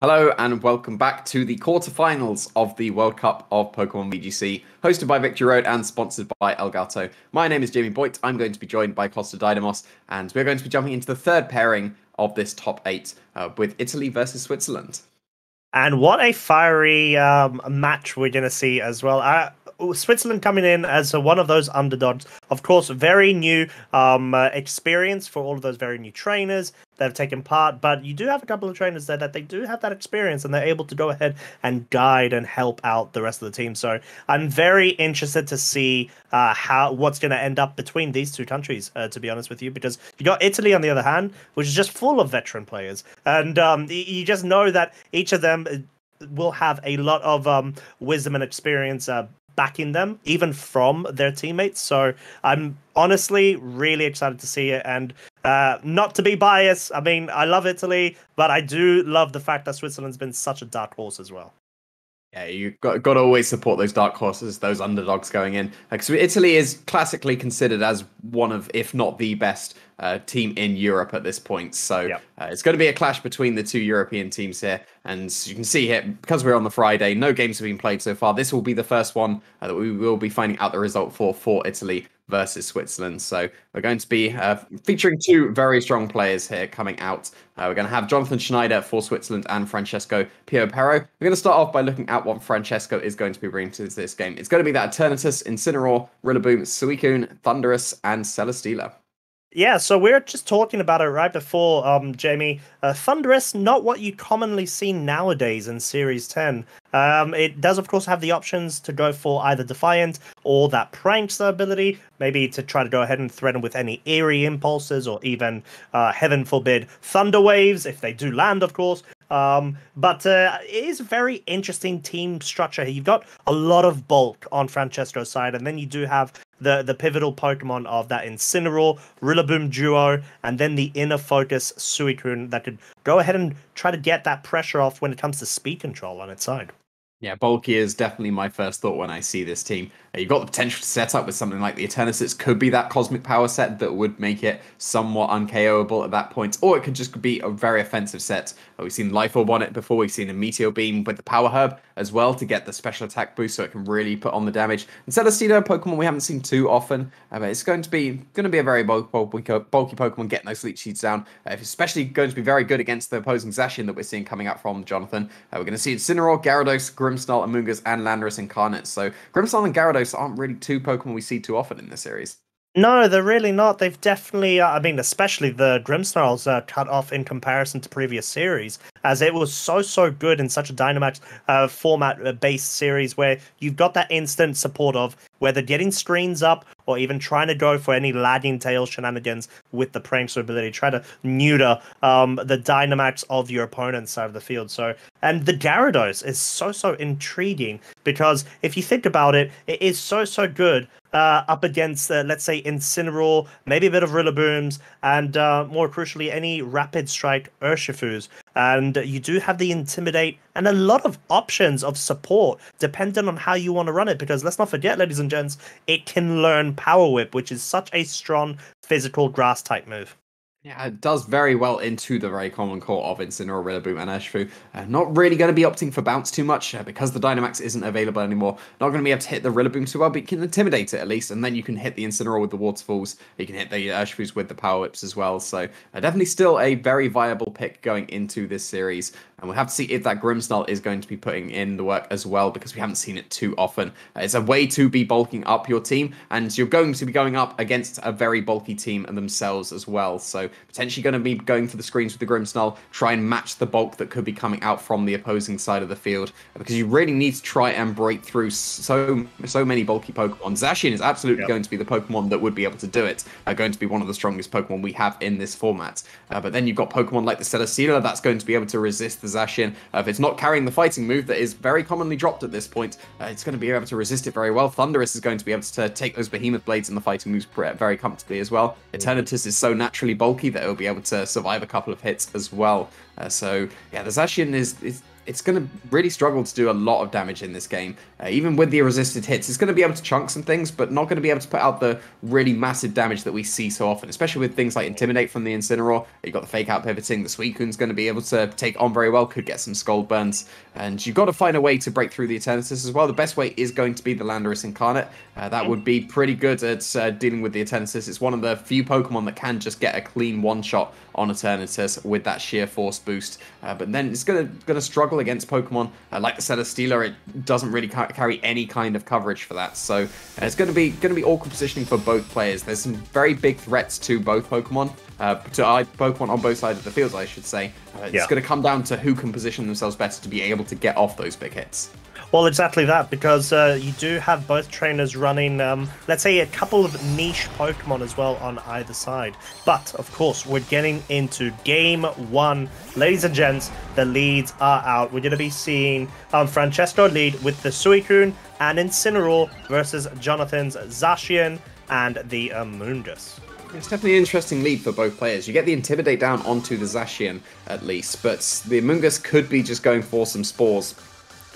Hello and welcome back to the quarterfinals of the World Cup of Pokémon VGC, hosted by Victory Road and sponsored by Elgato. My name is Jamie Boyd. I'm going to be joined by Costa Dynamos, and we're going to be jumping into the third pairing of this top eight with Italy versus Switzerland. And what a fiery match we're going to see as well. Switzerland coming in as one of those underdogs. Of course, very new experience for all of those very new trainers that have taken part. But you do have a couple of trainers there that they do have that experience and they're able to go ahead and guide and help out the rest of the team. So I'm very interested to see what's going to end up between these two countries, to be honest with you, because you got Italy on the other hand, which is just full of veteran players. And you just know that each of them will have a lot of wisdom and experience backing them, even from their teammates. So I'm honestly really excited to see it. And not to be biased, I mean, I love Italy, but I do love the fact that Switzerland's been such a dark horse as well. Yeah, you've got to always support those dark horses, those underdogs going in. Because Italy is classically considered as one of, if not the best team in Europe at this point. So it's going to be a clash between the two European teams here. And you can see here, because we're on the Friday, no games have been played so far. This will be the first one that we will be finding out the result for Italy versus Switzerland. So we're going to be featuring two very strong players here coming out. We're going to have Jonathan Schnyder for Switzerland and Francesco Piopero. We're going to start off by looking at what Francesco is going to be bringing to this game. It's going to be that Eternatus, Incineroar, Rillaboom, Suicune, Thundurus, and Celesteela. Yeah, so we're just talking about it right before, Jamie. Thundurus, not what you commonly see nowadays in Series 10. It does, of course, have the options to go for either Defiant or that Prankster ability, maybe to try to go ahead and threaten with any Eerie Impulses or even, heaven forbid, Thunder Waves, if they do land, of course. But it is a very interesting team structure here. You've got a lot of bulk on Francesco's side, and then you do have the pivotal Pokemon of that Incineroar, Rillaboom duo, and then the inner focus Suicune that could go ahead and try to get that pressure off when it comes to speed control on its side. Yeah, bulky is definitely my first thought when I see this team. You've got the potential to set up with something like the Eternatus. Could be that cosmic power set that would make it somewhat unKOable at that point, or it could just be a very offensive set. We've seen Life Orb on it before. We've seen a Meteor Beam with the Power Herb as well to get the special attack boost, so it can really put on the damage. And Celesteela, Pokemon we haven't seen too often, but it's going to be a very bulky Pokemon getting those Leech Seeds down. Especially going to be very good against the opposing Zacian that we're seeing coming out from Jonathan. We're going to see Incineroar, Gyarados, Grimmsnarl, Amoonguss, and Landorus Incarnate. So Grimmsnarl and Gyarados aren't really two Pokemon we see too often in this series. No, they're really not. They've definitely, I mean, especially the Grimmsnarls cut off in comparison to previous series, as it was so good in such a Dynamax format-based series where you've got that instant support of whether getting screens up or even trying to go for any lagging tail shenanigans with the Prankster ability, try to neuter the Dynamax of your opponent's side of the field. So, and the Gyarados is so intriguing because if you think about it, it is so good up against, let's say, Incineroar, maybe a bit of Rillabooms, and more crucially, any Rapid Strike Urshifus. And you do have the Intimidate and a lot of options of support depending on how you want to run it. Because let's not forget, ladies and gents, it can learn Power Whip, which is such a strong physical grass type move. Yeah, it does very well into the very common core of Incineroar, Rillaboom, and Urshifu. Not really going to be opting for Bounce too much because the Dynamax isn't available anymore. Not going to be able to hit the Rillaboom too well, but you can Intimidate it at least, and then you can hit the Incineroar with the Waterfalls. You can hit the Urshifus with the Power Whips as well. So definitely still a very viable pick going into this series. And we'll have to see if that Grimmsnarl is going to be putting in the work as well, because we haven't seen it too often. It's a way to be bulking up your team, and you're going to be going up against a very bulky team and themselves as well. So potentially going to be going for the screens with the Grimmsnarl, try and match the bulk that could be coming out from the opposing side of the field, because you really need to try and break through so many bulky Pokemon. Zacian is absolutely going to be the Pokemon that would be able to do it, going to be one of the strongest Pokemon we have in this format. But then you've got Pokemon like the Celesteela that's going to be able to resist the Zacian. If it's not carrying the fighting move that is very commonly dropped at this point, it's going to be able to resist it very well. Thundurus is going to be able to take those Behemoth Blades and the fighting moves very comfortably as well. Eternatus is so naturally bulky that it'll be able to survive a couple of hits as well. So yeah, the Zacian it's going to really struggle to do a lot of damage in this game. Even with the resisted hits, it's going to be able to chunk some things, but not going to be able to put out the really massive damage that we see so often, especially with things like Intimidate from the Incineroar. You've got the Fake Out pivoting. The Suicune's going to be able to take on very well, could get some Scald Burns, and you've got to find a way to break through the Eternatus as well. The best way is going to be the Landorus Incarnate. That would be pretty good at dealing with the Eternatus. It's one of the few Pokemon that can just get a clean one-shot on Eternatus with that sheer force boost, but then it's going to struggle against Pokemon like the Celesteela. It doesn't really carry any kind of coverage for that, so it's going to be awkward positioning for both players. There's some very big threats to both Pokemon, Pokemon on both sides of the field, I should say. It's going to come down to who can position themselves better to be able to get off those big hits. Well, exactly that, because you do have both trainers running, let's say, a couple of niche Pokemon as well on either side. But, of course, we're getting into Game 1. Ladies and gents, the leads are out. We're going to be seeing Francesco lead with the Suicune and Incineroar versus Jonathan's Zacian and the Amoonguss. It's definitely an interesting lead for both players. You get the Intimidate down onto the Zacian, at least, but the Amoonguss could be just going for some Spores.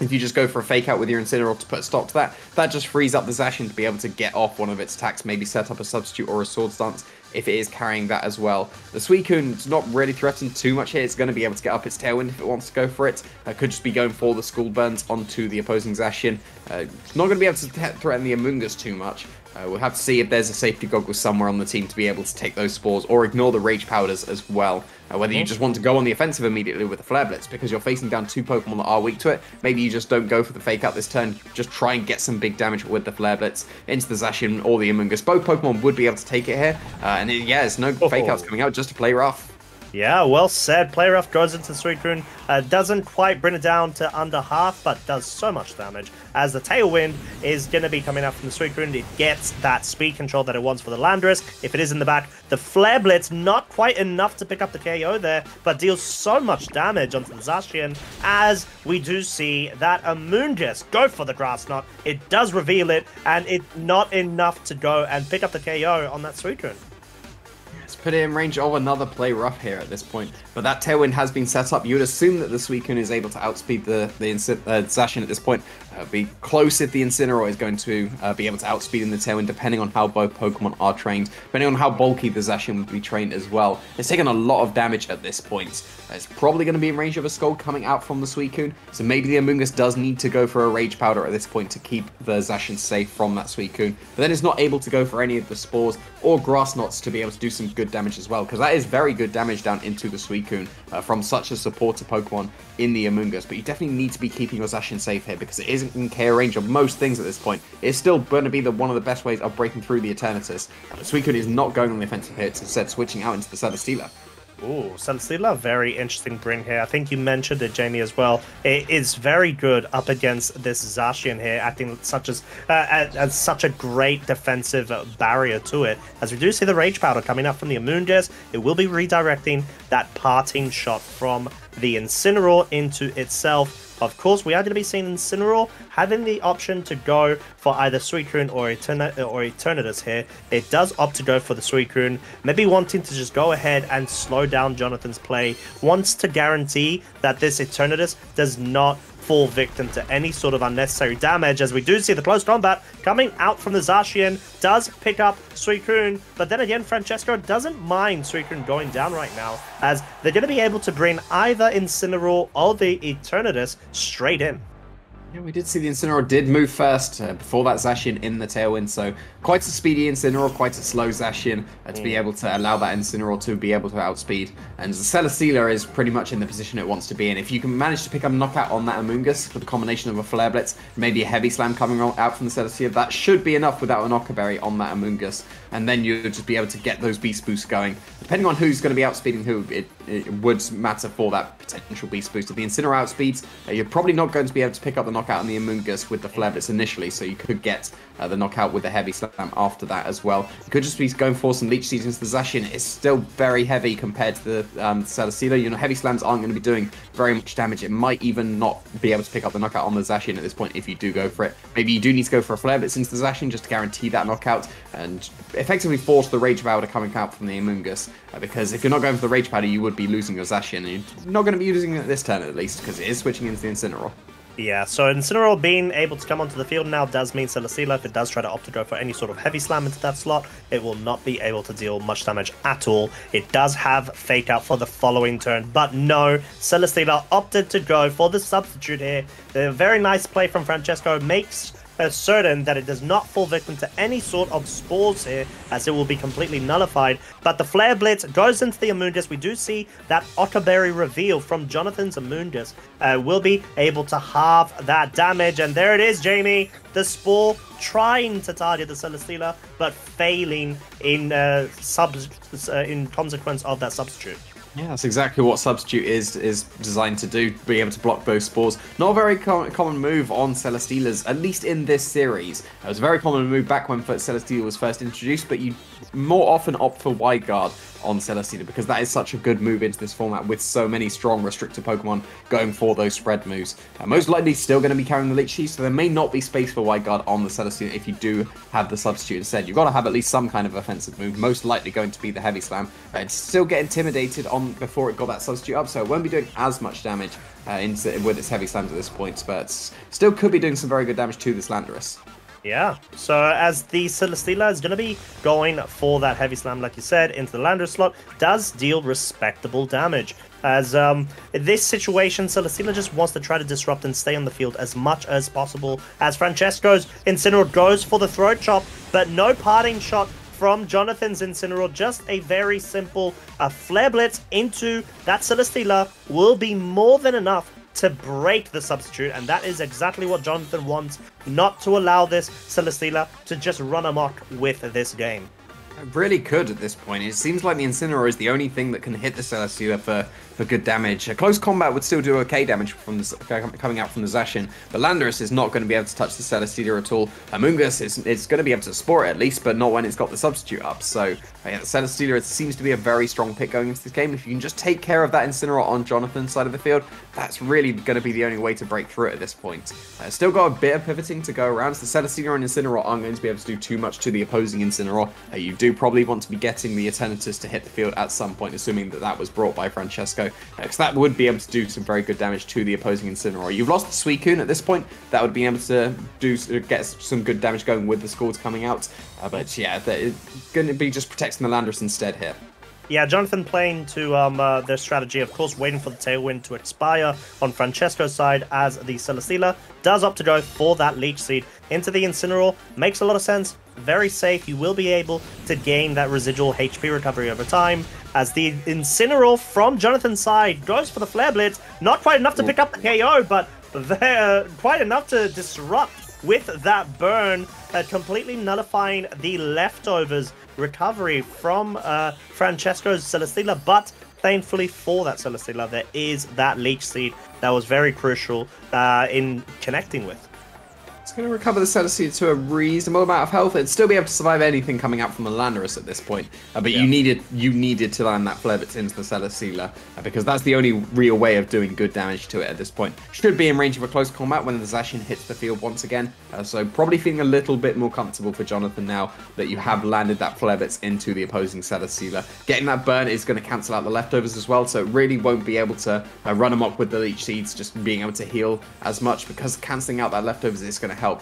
If you just go for a Fake Out with your Incineroar to put a stop to that, that just frees up the Zacian to be able to get off one of its attacks, maybe set up a Substitute or a Sword Stance if it is carrying that as well. The Suicune's not really threatened too much here. It's going to be able to get up its Tailwind if it wants to go for it. Could just be going for the Scald Burns onto the opposing Zacian. It's not going to be able to threaten the Amoonguss too much. We'll have to see if there's a safety goggle somewhere on the team to be able to take those Spores or ignore the Rage Powders as well. Whether you just want to go on the offensive immediately with the Flare Blitz because you're facing down two Pokemon that are weak to it. Maybe you just don't go for the Fake Out this turn. Just try and get some big damage with the Flare Blitz into the Zacian or the Amoonguss. Both Pokemon would be able to take it here. There's no Fake Outs coming out, just to play rough. Yeah, well said. Play rough goes into the Suicune. Doesn't quite bring it down to under half, but does so much damage. As the Tailwind is going to be coming out from the Suicune, it gets that speed control that it wants for the Landorus. If it is in the back, the Flare Blitz, not quite enough to pick up the KO there, but deals so much damage onto the Zacian, as we do see that Amoonguss go for the Grass Knot. It does reveal it, and it's not enough to go and pick up the KO on that Suicune. Put it in range of another play rough here at this point, but that Tailwind has been set up. You would assume that the Suicune is able to outspeed the Zacian at this point. Be close if the Incineroar is going to be able to outspeed in the Tailwind, depending on how both Pokemon are trained, depending on how bulky the Zacian would be trained as well. It's taken a lot of damage at this point. It's probably going to be in range of a Scald coming out from the Suicune, so maybe the Amoonguss does need to go for a Rage Powder at this point to keep the Zacian safe from that Suicune, but then it's not able to go for any of the Spores or Grass Knots to be able to do some good damage as well, because that is very good damage down into the Suicune from such a supporter Pokemon in the Amoonguss. But you definitely need to be keeping your Zacian safe here because it isn't in KO range of most things at this point. It's still going to be one of the best ways of breaking through the Eternatus. The Suicune is not going on the offensive here, it's instead switching out into the Celesteela. Ooh, Celesteela, very interesting bring here. I think you mentioned it, Jamie, as well. It is very good up against this Zacian here, acting such as such a great defensive barrier to it. As we do see the Rage Powder coming up from the Amoonguss, it will be redirecting that parting shot from the Incineroar into itself. Of course, we are going to be seeing Incineroar having the option to go for either Suicune or Eternatus here. It does opt to go for the Suicune, maybe wanting to just go ahead and slow down Jonathan's play, wants to guarantee that this Eternatus does not fall victim to any sort of unnecessary damage, as we do see the close combat coming out from the Zacian, does pick up Suicune, but then again, Francesco doesn't mind Suicune going down right now, as they're going to be able to bring either Incineroar or the Eternatus straight in. Yeah, we did see the Incineroar did move first before that Zacian in the Tailwind, so quite a speedy Incineroar, quite a slow Zacian to be able to allow that Incineroar to be able to outspeed. And the Celesteela is pretty much in the position it wants to be in. If you can manage to pick up a knockout on that Amoonguss with a combination of a Flare Blitz, maybe a Heavy Slam coming out from the Celesteela, that should be enough without an Occa Berry on that Amoonguss. And then you'll just be able to get those Beast Boosts going. Depending on who's going to be outspeeding who, it would matter for that potential Beast Boost. If the Incineroar outspeeds, you're probably not going to be able to pick up the knockout on the Amoonguss with the Flare Blitz initially, so you could get the knockout with the Heavy Slam after that as well. You could just be going for some Leech Seeds into the Zacian. It's still very heavy compared to the Celesteela. You know, Heavy Slams aren't going to be doing very much damage. It might even not be able to pick up the knockout on the Zacian at this point if you do go for it. Maybe you do need to go for a Flare Blitz into the Zacian just to guarantee that knockout and effectively force the Rage Powder coming out from the Amoonguss. Because if you're not going for the Rage Powder, you would would be losing your Zacian. You're not going to be using it this turn at least, because it is switching into the Incineroar. Yeah, so Incineroar being able to come onto the field now does mean Celesteela, if it does try to opt to go for any sort of heavy slam into that slot, it will not be able to deal much damage at all. It does have Fake Out for the following turn, but no, Celesteela opted to go for the substitute here. A very nice play from Francesco makes certain that it does not fall victim to any sort of spores here, as it will be completely nullified. But the Flare Blitz goes into the Amoonguss. We do see that Otterberry reveal from Jonathan's Amoonguss will be able to halve that damage. And there it is, Jamie. The Spore trying to target the Celesteela, but failing in consequence of that substitute. Yeah, that's exactly what Substitute is designed to do, be able to block those spores. Not a very common move on Celesteela's, at least in this series. It was a very common move back when Celesteela was first introduced, but you more often opt for Wide Guard on Celesteela because that is such a good move into this format with so many strong restricted Pokemon going for those spread moves. Most likely still going to be carrying the Leech Seed, so there may not be space for Wide Guard on the Celesteela if you do have the Substitute instead. You've got to have at least some kind of offensive move, most likely going to be the Heavy Slam. It'd still get intimidated on before it got that Substitute up, so it won't be doing as much damage with its Heavy Slams at this point, but still could be doing some very good damage to this Landorus. Yeah, so as the Celesteela is going to be going for that Heavy Slam, like you said, into the Landorus slot, does deal respectable damage. As in this situation, Celesteela just wants to try to disrupt and stay on the field as much as possible. As Francesco's Incineroar goes for the Throat Chop, but no parting shot from Jonathan's Incineroar. Just a very simple Flare Blitz into that Celesteela will be more than enough to break the substitute, and that is exactly what Jonathan wants, not to allow this Celesteela to just run amok with this game. It really could at this point. It seems like the Incineroar is the only thing that can hit the Celesteela for good damage. A close combat would still do okay damage from coming out from the Zacian, but Landorus is not going to be able to touch the Celesteela at all. Amoonguss is going to be able to spore it at least, but not when it's got the substitute up. So yeah, the Celesteela seems to be a very strong pick going into this game. If you can just take care of that Incineroar on Jonathan's side of the field, that's really going to be the only way to break through it at this point. Still got a bit of pivoting to go around. So the Celesteela and Incineroar aren't going to be able to do too much to the opposing Incineroar. You do probably want to be getting the Eternatus to hit the field at some point, assuming that that was brought by Francesco, because that would be able to do some very good damage to the opposing Incineroar. You've lost the Suicune at this point. That would be able to get some good damage going with the scores coming out. But yeah, they're going to be just protecting the Landorus instead here. Yeah, Jonathan playing to their strategy, of course, waiting for the Tailwind to expire on Francesco's side, as the Celesteela does opt to go for that Leech Seed into the Incineroar. Makes a lot of sense. Very safe. You will be able to gain that residual HP recovery over time, as the Incineroar from Jonathan's side goes for the Flare Blitz. Not quite enough to pick up the KO, but quite enough to disrupt with that burn, completely nullifying the leftovers recovery from Francesco's Celesteela. But thankfully for that Celesteela, there is that Leech Seed that was very crucial in connecting with. It's going to recover the Celesteela to a reasonable amount of health. It'd still be able to survive anything coming out from the Landorus at this point. But yeah, you needed to land that Flare Blitz into the Celesteela, because that's the only real way of doing good damage to it at this point. Should be in range of a close combat when the Zacian hits the field once again. So probably feeling a little bit more comfortable for Jonathan now that you have landed that Flare Blitz into the opposing Celesteela. Getting that burn is going to cancel out the leftovers as well, so it really won't be able to run amok with the Leech Seeds, just being able to heal as much, because cancelling out that leftovers is going to help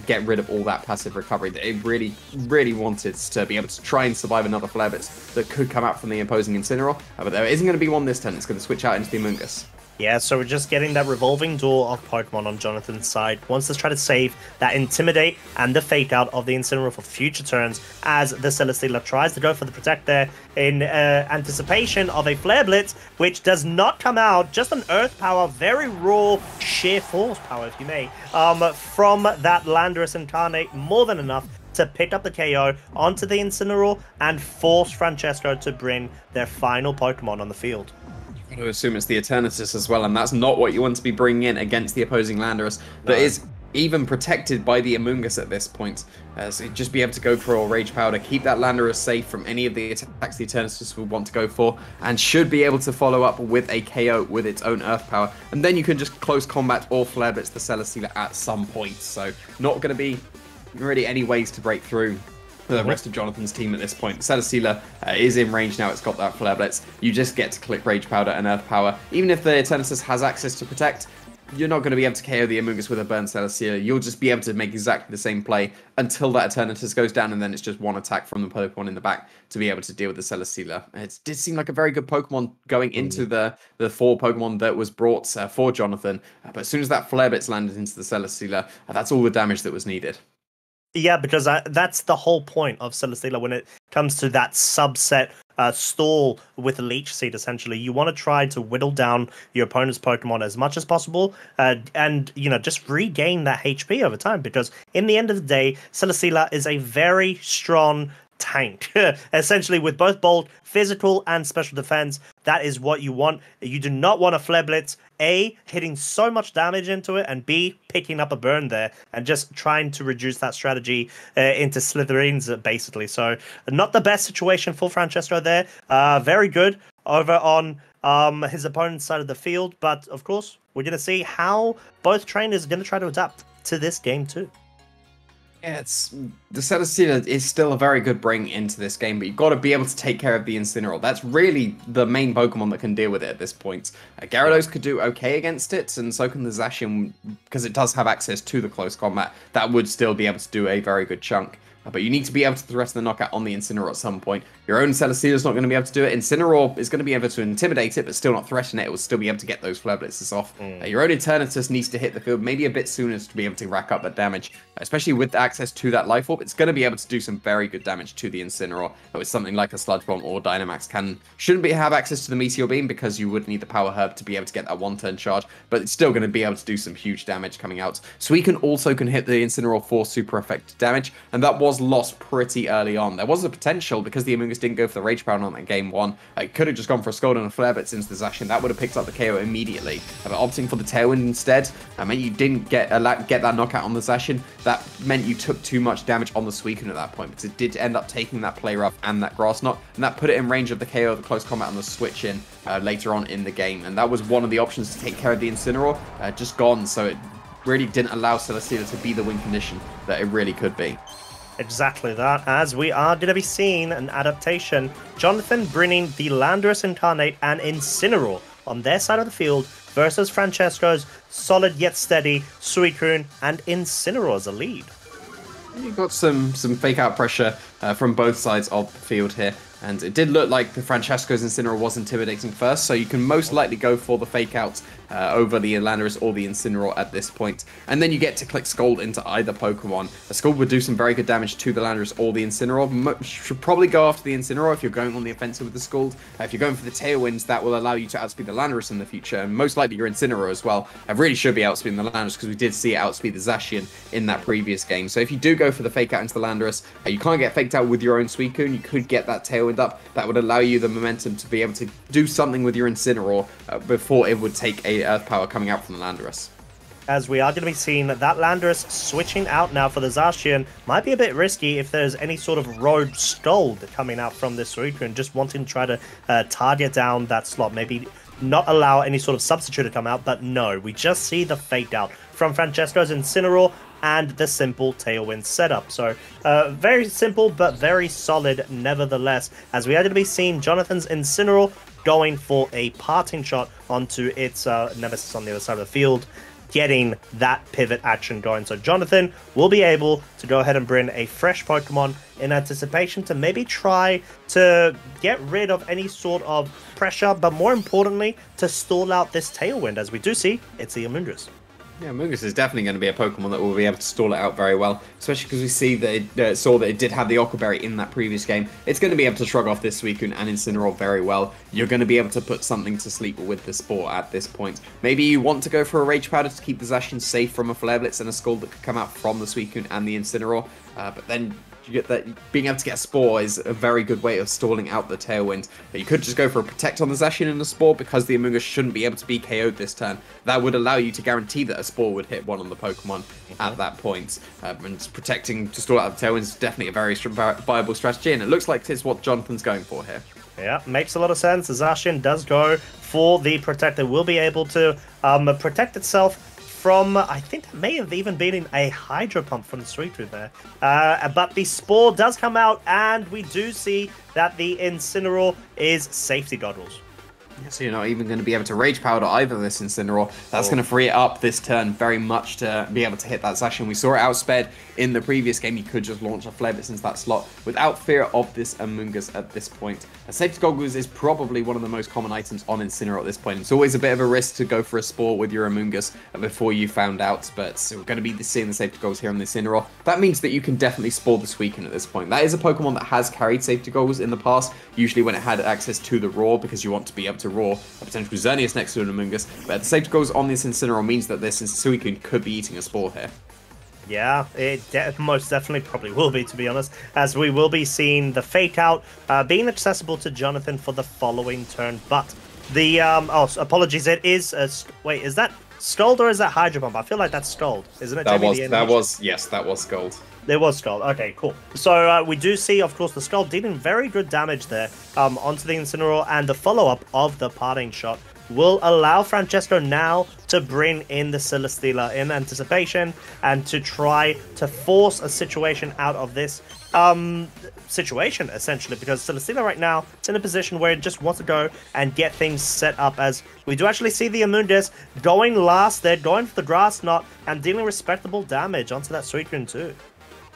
get rid of all that passive recovery that it really wanted to be able to try and survive another Flare Blitz that could come out from the opposing Incineroar. But there isn't going to be one this turn. It's going to switch out into the Amoonguss. Yeah, so we're just getting that revolving door of Pokemon on Jonathan's side. Wants to try to save that Intimidate and the Fake Out of the Incineroar for future turns, as the Celesteela tries to go for the Protect there in anticipation of a Flare Blitz, which does not come out. Just an Earth Power, very raw sheer force power, if you may, from that Landorus Incarnate, more than enough to pick up the KO onto the Incineroar and force Francesco to bring their final Pokemon on the field. I would assume it's the Eternatus as well, and that's not what you want to be bringing in against the opposing Landorus. That is even protected by the Amoonguss at this point. So just be able to go for a Rage Powder, keep that Landorus safe from any of the attacks the Eternatus would want to go for, and should be able to follow up with a KO with its own Earth Power. And then you can just close combat or Flare Blitz the Celesteela at some point. So not going to be really any ways to break through the rest of Jonathan's team at this point. Celesteela is in range now. It's got that Flare Blitz. You just get to click Rage Powder and Earth Power. Even if the Eternatus has access to Protect, you're not going to be able to KO the Amoonguss with a Burn Celesteela. You'll just be able to make exactly the same play until that Eternatus goes down, and then it's just one attack from the Pokemon in the back to be able to deal with the Celesteela. It did seem like a very good Pokemon going into the 4 Pokemon that was brought for Jonathan, but as soon as that Flare Blitz landed into the Celesteela, that's all the damage that was needed. Yeah, because that's the whole point of Celesteela when it comes to that subset stall with Leech Seed, essentially. You want to try to whittle down your opponent's Pokemon as much as possible and, just regain that HP over time, because in the end of the day, Celesteela is a very strong tank. Essentially, with both bold, physical, and special defense, that is what you want. You do not want a Flare Blitz, A, hitting so much damage into it, and B, picking up a burn there, and just trying to reduce that strategy into Slytherins, basically. So, not the best situation for Francesco there. Very good over on his opponent's side of the field, but of course, we're going to see how both trainers are going to try to adapt to this game too. Yeah, the Celesteela is still a very good bring into this game, but you've got to be able to take care of the Incineroar. That's really the main Pokemon that can deal with it at this point. Gyarados could do okay against it, and so can the Zacian, because it does have access to the close combat. That would still be able to do a very good chunk. But you need to be able to threaten the knockout on the Incineroar at some point. Your own Celesteela is not going to be able to do it. Incineroar is going to be able to intimidate it, but still not threaten it. It will still be able to get those Flare Blitzes off. Your own Eternatus needs to hit the field maybe a bit sooner to be able to rack up that damage. Especially with access to that Life Orb, it's going to be able to do some very good damage to the Incineroar. With something like a Sludge Bomb or Dynamax shouldn't have access to the Meteor Beam, because you would need the Power Herb to be able to get that one-turn charge, but it's still going to be able to do some huge damage coming out. Suicune also can hit the Incineroar for super effective damage, and that was lost pretty early on. There was a potential, because the Amoonguss didn't go for the Rage Powder on that game 1. It could have just gone for a Scald and a Flare Blitz into the Zacian. That would have picked up the KO immediately. But opting for the Tailwind instead meant you didn't get that knockout on the Zacian. That meant you took too much damage on the Suicune at that point, because it did end up taking that Play Rough and that Grass Knot, and that put it in range of the KO, the close combat, and the switch in later on in the game. And that was one of the options to take care of the Incineroar, just gone. So it really didn't allow Celesteela to be the win condition that it really could be. Exactly that, as we are going to be seeing an adaptation. Jonathan bringing the Landorus Incarnate and Incineroar on their side of the field versus Francesco's solid yet steady Suicune and Incineroar as a lead. You've got some fake out pressure from both sides of the field here. And it did look like the Francesco's Incineroar was intimidating first, so you can most likely go for the fake out over the Landorus or the Incineroar at this point. And then you get to click Scald into either Pokemon. A Scald would do some very good damage to the Landorus or the Incineroar. Should probably go after the Incineroar if you're going on the offensive with the Scald. If you're going for the Tailwinds, that will allow you to outspeed the Landorus in the future, and most likely your Incineroar as well. I really should be outspeeding the Landorus, because we did see it outspeed the Zacian in that previous game. So if you do go for the fake out into the Landorus, you can't get faked out with your own Suicune. You could get that Tailwind up. That would allow you the momentum to be able to do something with your Incineroar before it would take a Earth Power coming out from the Landorus. As we are going to be seeing that Landorus switching out now for the Zacian might be a bit risky if there's any sort of road Scald coming out from this Suicune, just wanting to try to target down that slot, maybe not allow any sort of substitute to come out, but no, we just see the fake out from Francesco's Incineroar and the simple Tailwind setup. So very simple but very solid nevertheless, as we are going to be seeing Jonathan's Incineroar going for a parting shot onto its nemesis on the other side of the field, getting that pivot action going. So Jonathan will be able to go ahead and bring a fresh Pokemon in anticipation to maybe try to get rid of any sort of pressure, but more importantly, to stall out this Tailwind. As we do see, it's the Amoonguss. Yeah, Amoonguss is definitely going to be a Pokemon that will be able to stall it out very well, especially because we see that saw that it did have the Aqua Berry in that previous game. It's going to be able to shrug off this Suicune and Incineroar very well. You're going to be able to put something to sleep with the Spore at this point. Maybe you want to go for a Rage Powder to keep the Zacian safe from a Flare Blitz and a Scald that could come out from the Suicune and the Incineroar, but then you get that being able to get a Spore is a very good way of stalling out the Tailwind. You could just go for a Protect on the Zacian and a Spore, because the Amoonguss shouldn't be able to be KO'd this turn. That would allow you to guarantee that a Spore would hit one on the Pokemon at that point. And protecting to stall out the Tailwind is definitely a very viable strategy, and it looks like it's what Jonathan's going for here. Yeah, makes a lot of sense. The Zacian does go for the Protect. It will be able to protect itself from, I think that may have even been a Hydro Pump from the Suicune there. But the Spore does come out, and we do see that the Incineroar is safety goggles. So you're not even going to be able to Rage Powder either this Incineroar. That's going to free it up this turn very much to be able to hit that Zacian. We saw it outsped in the previous game. You could just launch a Flare Blitz into that slot without fear of this Amoonguss at this point. Safety Goggles is probably one of the most common items on Incineroar at this point. It's always a bit of a risk to go for a Spore with your Amoonguss before you found out, but we're going to be seeing the Safety Goggles here on the Incineroar. That means that you can definitely Spore the Suicune at this point. That is a Pokemon that has carried Safety Goggles in the past, usually when it had access to the Roar, because you want to be able to Roar a potential Xerneas next to an Amoonguss, but the Safety Goggles on this Incineroar means that this Suicune could be eating a Spore here. Yeah, it most definitely probably will be, to be honest, as we will be seeing the Fake Out being accessible to Jonathan for the following turn. But the, apologies, it is, wait, is that Scald or is that Hydro Pump? I feel like that's Scald, isn't it? Yes, that was Scald. There was Scald. Okay, cool. So we do see, of course, the Scald dealing very good damage there onto the Incineroar, and the follow-up of the Parting Shot will allow Francesco now to bring in the Celesteela in anticipation and to try to force a situation out of this situation, essentially, because Celesteela right now is in a position where it just wants to go and get things set up, as we do actually see the Amoonguss going last there, going for the Grass Knot and dealing respectable damage onto that Suicune too.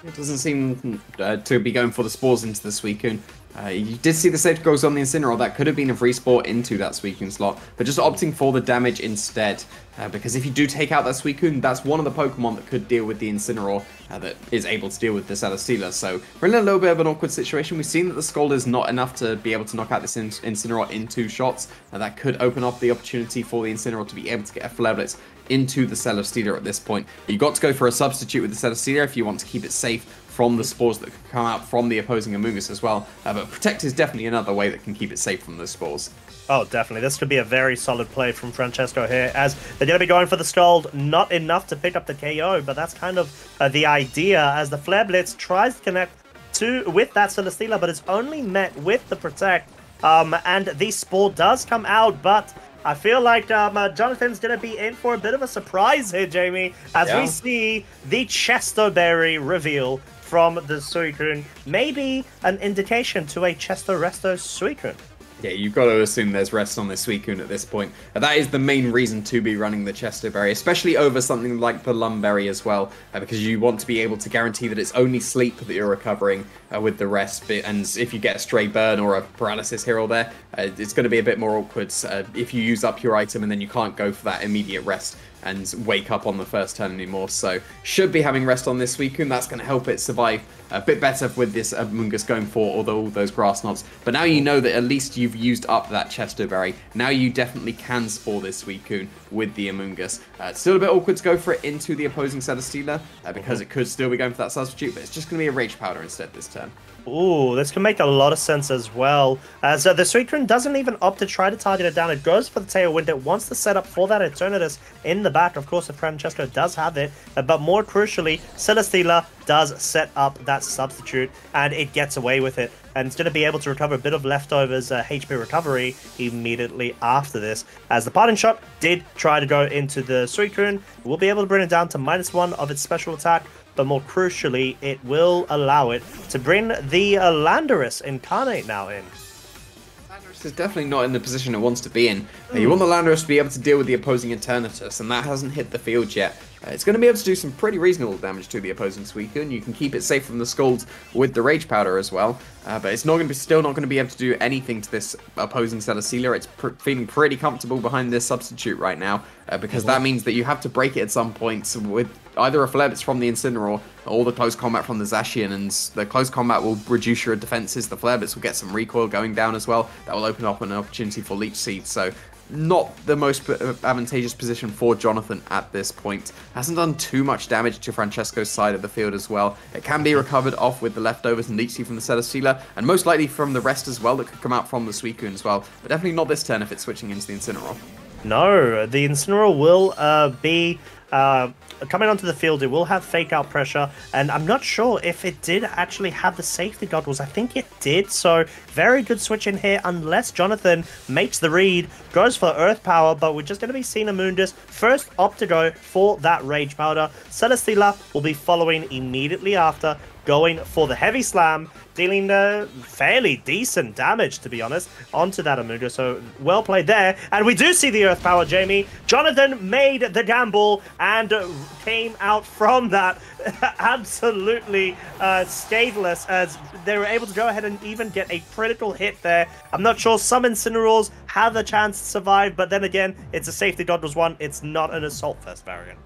It doesn't seem to be going for the Spores into the Suicune. You did see the Safety Goggles on the Incineroar. That could have been a free Spore into that Suicune slot, but just opting for the damage instead. Because if you do take out that Suicune, that's one of the Pokemon that could deal with the Incineroar that is able to deal with the Celesteela. So we're in a little bit of an awkward situation. We've seen that the Scald is not enough to be able to knock out this Incineroar in 2 shots. That could open up the opportunity for the Incineroar to be able to get a Flare Blitz into the Celesteela at this point. You've got to go for a substitute with the Celesteela if you want to keep it safe from the Spores that could come out from the opposing Amoonguss as well. But Protect is definitely another way that can keep it safe from those Spores. Oh, definitely. This could be a very solid play from Francesco here, as they're going to be going for the Scald. Not enough to pick up the KO, but that's kind of the idea, as the Flare Blitz tries to connect with that Celesteela, but it's only met with the Protect. And the Spore does come out, but I feel like Jonathan's going to be in for a bit of a surprise here, Jamie, as we see the Chesto Berry reveal from the Suicune. Maybe an indication to a Chesto Resto Suicune. Yeah, you've got to assume there's rest on this Suicune at this point. That is the main reason to be running the Chesto Berry, especially over something like the Lumberry as well, because you want to be able to guarantee that it's only sleep that you're recovering with the rest. And if you get a stray burn or a paralysis here or there, it's going to be a bit more awkward if you use up your item and then you can't go for that immediate rest and wake up on the first turn anymore. So should be having rest on this Suicune. That's going to help it survive a bit better with this Amoonguss going for all those Grass Knots. But now you know that at least you've used up that Chesto Berry. Now you definitely can Spore this Suicune with the Amoonguss. It's still a bit awkward to go for it into the opposing Celesteela because it could still be going for that substitute, but it's just going to be a Rage Powder instead this turn. Ooh, this can make a lot of sense as well, as the Suicune doesn't even opt to try to target it down. It goes for the Tailwind. It wants to set up for that Eternatus in the back. Of course, if Francesco does have it, but more crucially, Celesteela does set up that substitute, and it gets away with it. And it's going to be able to recover a bit of leftovers HP recovery immediately after this, as the Parting Shot did try to go into the Suicune. We'll be able to bring it down to -1 of its special attack, but more crucially, it will allow it to bring the Landorus Incarnate now in. Landorus is definitely not in the position it wants to be in. You want the Landorus to be able to deal with the opposing Eternatus, and that hasn't hit the field yet. It's going to be able to do some pretty reasonable damage to the opposing Suicune. You can keep it safe from the Scalds with the Rage Powder as well, but it's not going to be still not going to be able to do anything to this opposing Celesteela. It's feeling pretty comfortable behind this substitute right now, because that means that you have to break it at some point with either a Flare Blitz from the Incineroar or the close combat from the Zacian, and the close combat will reduce your defenses. The Flare Blitz will get some recoil going down as well. That will open up an opportunity for Leech Seed. So not the most advantageous position for Jonathan at this point. Hasn't done too much damage to Francesco's side of the field as well. It can be recovered off with the leftovers and Leech Seed from the Celesteela, and most likely from the rest as well that could come out from the Suicune as well. But definitely not this turn if it's switching into the Incineroar. No, the Incineroar will be coming onto the field. It will have fake out pressure, and I'm not sure if it did actually have the safety goggles. I think it did, so very good switch in here, unless Jonathan makes the read, goes for Earth Power, but we're just going to be seeing Amundus first opt to go for that Rage Powder. Celesteela will be following immediately after, going for the Heavy Slam, dealing fairly decent damage, to be honest, onto that Amundus. So well played there. And we do see the Earth Power, Jamie. Jonathan made the gamble and came out from that absolutely scatheless, as they were able to go ahead and even get a critical hit there. I'm not sure some Incineroars have a chance to survive, but then again, it's a safety goggles one. It's not an Assault Vest variant.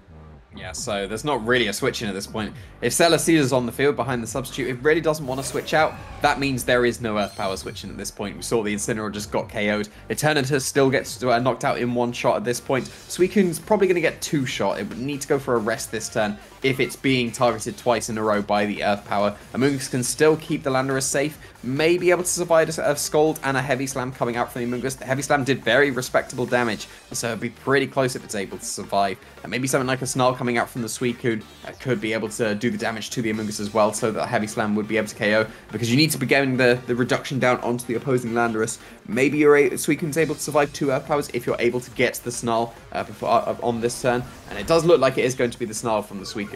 Yeah, so there's not really a switch in at this point. If Celesteela's on the field behind the substitute, it really doesn't want to switch out. That means there is no Earth Power switching at this point. We saw the Incineroar just got KO'd. Eternatus still gets knocked out in one shot at this point. Suicune's probably going to get two shot. It would need to go for a rest this turn if it's being targeted twice in a row by the Earth Power. Amoonguss can still keep the Landorus safe, may be able to survive a Scald and a Heavy Slam coming out from the Amoonguss. The Heavy Slam did very respectable damage, so it'd be pretty close if it's able to survive. And maybe something like a Snarl coming out from the Suicune could be able to do the damage to the Amoonguss as well, so that a Heavy Slam would be able to KO, because you need to be getting the reduction down onto the opposing Landorus. Maybe your Suicune's able to survive two Earth Powers if you're able to get the Snarl on this turn, and it does look like it is going to be the Snarl from the Suicune.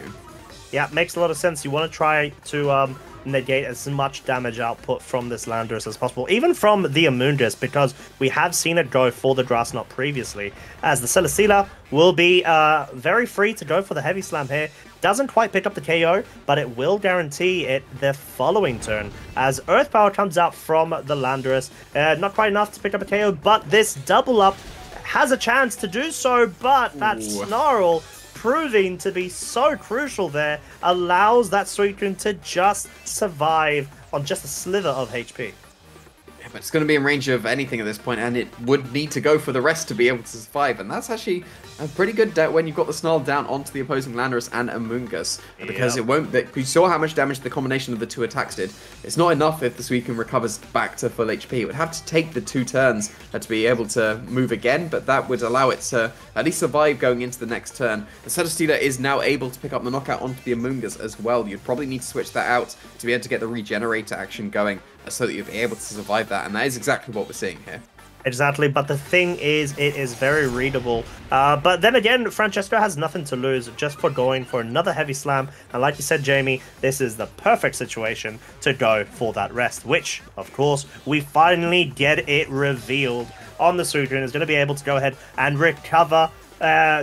Yeah, makes a lot of sense. You want to try to negate as much damage output from this Landorus as possible, even from the Amoonguss, because we have seen it go for the Grass Knot previously, as the Celesteela will be very free to go for the Heavy Slam here. Doesn't quite pick up the KO, but it will guarantee it the following turn, as Earth Power comes out from the Landorus. Not quite enough to pick up a KO, but this double up has a chance to do so, but that Snarl, proving to be so crucial there, allows that Suicune to just survive on just a slither of HP. Yeah, but it's going to be in range of anything at this point, and it would need to go for the rest to be able to survive, and that's actually a pretty good when you've got the Snarl down onto the opposing Landorus and Amoonguss, because it won't. You saw how much damage the combination of the two attacks did. It's not enough if the Suicune recovers back to full HP. It would have to take the two turns to be able to move again, but that would allow it to at least survive going into the next turn. The Celesteela is now able to pick up the knockout onto the Amoonguss as well. You'd probably need to switch that out to be able to get the regenerator action going, so that you'll be able to survive that, and that is exactly what we're seeing here. Exactly, but the thing is, it is very readable. But then again, Francesco has nothing to lose just for going for another Heavy Slam. And like you said, Jamie, this is the perfect situation to go for that rest, which, of course, we finally get it revealed on the Suicune. Is going to be able to go ahead and recover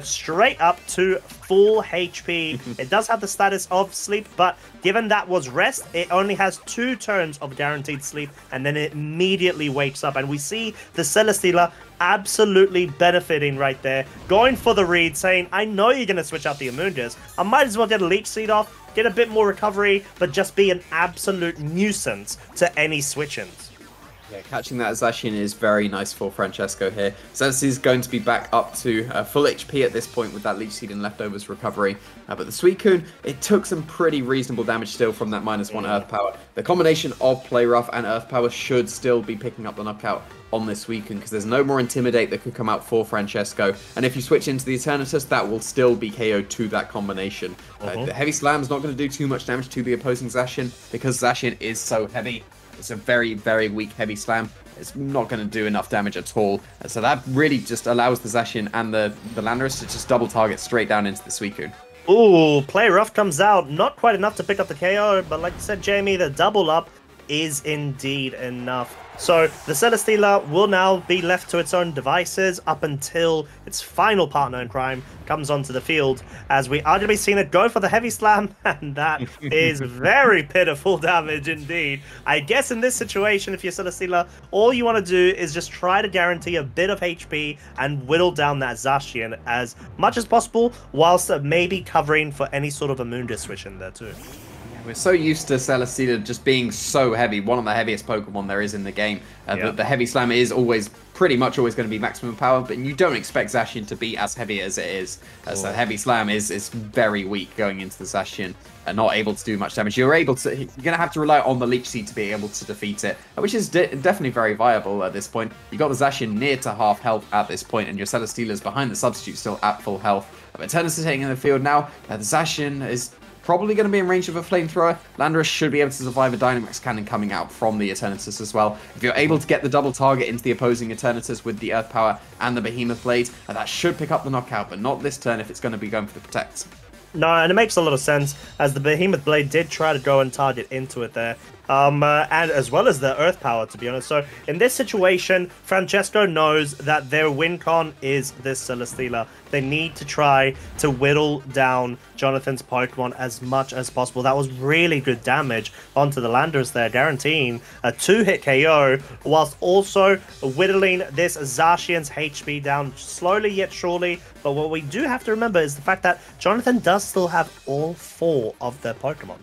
straight up to full HP. It does have the status of sleep, but given that was rest, it only has 2 turns of guaranteed sleep, and then it immediately wakes up. And we see the Celesteela absolutely benefiting right there, going for the read, saying, I know you're going to switch out the Amoonguss. I might as well get a Leech Seed off, get a bit more recovery, but just be an absolute nuisance to any switch-ins. Yeah, catching that Zacian is very nice for Francesco here. Celesteela's going to be back up to full HP at this point with that Leech Seed and Leftovers recovery. But the Suicune, it took some pretty reasonable damage still from that -1 Earth Power. The combination of Play Rough and Earth Power should still be picking up the knockout on this Suicune, because there's no more Intimidate that could come out for Francesco. And if you switch into the Eternatus, that will still be KO'd to that combination. The Heavy Slam's not going to do too much damage to the opposing Zacian, because Zacian is so heavy. It's a very, very weak Heavy Slam. It's not going to do enough damage at all. So that really just allows the Zacian and the Landorus to just double target straight down into the Suicune. Ooh, Play Rough comes out. Not quite enough to pick up the KO, but like you said, Jamie, the double up is indeed enough. So the Celesteela will now be left to its own devices up until its final partner in crime comes onto the field, as we are going to be seeing it go for the Heavy Slam, and that is very pitiful damage indeed. I guess in this situation, if you're Celesteela, all you want to do is just try to guarantee a bit of HP and whittle down that Zacian as much as possible, whilst maybe covering for any sort of Amoonguss switch in there too. We're so used to Celesteela just being so heavy, one of the heaviest Pokemon there is in the game. The Heavy Slam is always pretty much always going to be maximum power, but you don't expect Zacian to be as heavy as it is. So Heavy Slam is very weak going into the Zacian and not able to do much damage. You're going to have to rely on the Leech Seed to be able to defeat it, which is definitely very viable at this point. You got the Zacian near to half health at this point, and your Celesteela's behind the substitute still at full health. But Eternatus is hitting in the field now. The Zacian is probably going to be in range of a flamethrower. Landorus should be able to survive a Dynamax Cannon coming out from the Eternatus as well. If you're able to get the double target into the opposing Eternatus with the Earth Power and the Behemoth Blade, that should pick up the knockout, but not this turn if it's going to be going for the Protect. No, and it makes a lot of sense, as the Behemoth Blade did try to go and target into it there. And as well as the Earth Power, to be honest. So in this situation, Francesco knows that their win con is this Celesteela. They need to try to whittle down Jonathan's Pokemon as much as possible. That was really good damage onto the Landers there, guaranteeing a 2-hit KO, whilst also whittling this Zacian's HP down slowly yet surely. But what we do have to remember is the fact that Jonathan does still have all 4 of their Pokemon.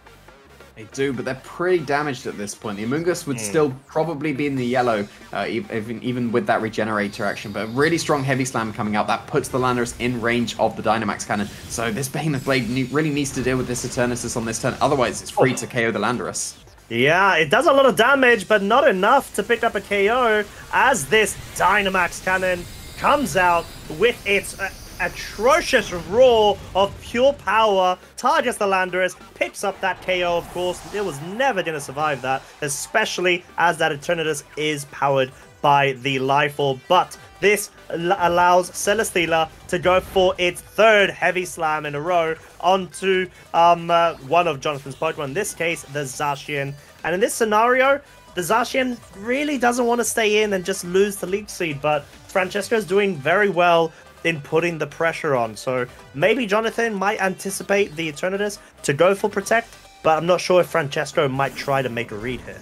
They do, but they're pretty damaged at this point. The Amoonguss would still probably be in the yellow, even with that regenerator action. But a really strong Heavy Slam coming out. That puts the Landorus in range of the Dynamax Cannon. So this Behemoth Blade really needs to deal with this Eternatus on this turn. Otherwise, it's free to KO the Landorus. Yeah, it does a lot of damage, but not enough to pick up a KO as this Dynamax Cannon comes out with its atrocious roar of pure power, targets the Landorus, picks up that KO, of course. It was never going to survive that, especially as that Eternatus is powered by the Life Orb. But this allows Celesteela to go for its 3rd Heavy Slam in a row onto one of Jonathan's Pokemon, in this case, the Zacian. And in this scenario, the Zacian really doesn't want to stay in and just lose the Leech Seed, but Francesco is doing very well in putting the pressure on. So maybe Jonathan might anticipate the Eternatus to go for Protect, but I'm not sure if Francesco might try to make a read here.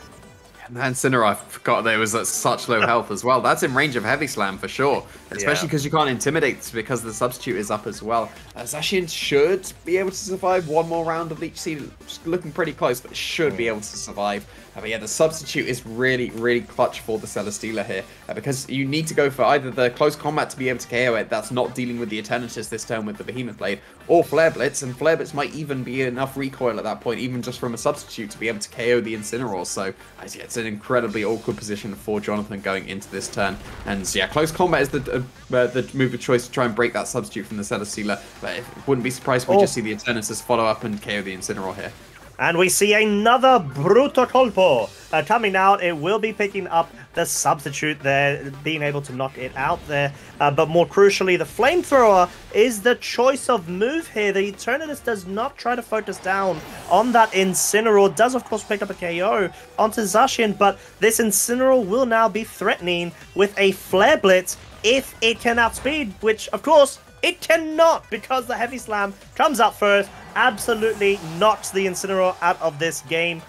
Man, Incineroar, I forgot there was at such low health as well. That's in range of Heavy Slam for sure, especially because you can't Intimidate because the substitute is up as well. Zacian should be able to survive one more round of Leech Seed. Looking pretty close, but should be able to survive. But yeah, the substitute is really, really clutch for the Celesteela here, because you need to go for either the close combat to be able to KO it, that's not dealing with the Eternatus this turn with the Behemoth Blade, or Flare Blitz, and Flare Blitz might even be enough recoil at that point, even just from a substitute, to be able to KO the Incineroar. So yeah, it's an incredibly awkward position for Jonathan going into this turn. And yeah, close combat is the move of choice to try and break that substitute from the Celesteela, but it wouldn't be surprised if we just see the Eternatus follow up and KO the Incineroar here. And we see another Bruto Colpo coming out. It will be picking up the substitute there, being able to knock it out there. But more crucially, the Flamethrower is the choice of move here. The Eternatus does not try to focus down on that Incineroar. Does, of course, pick up a KO onto Zacian, but this Incineroar will now be threatening with a Flare Blitz if it can outspeed, which, of course, it cannot, because the Heavy Slam comes out first, absolutely knocks the Incineroar out of this game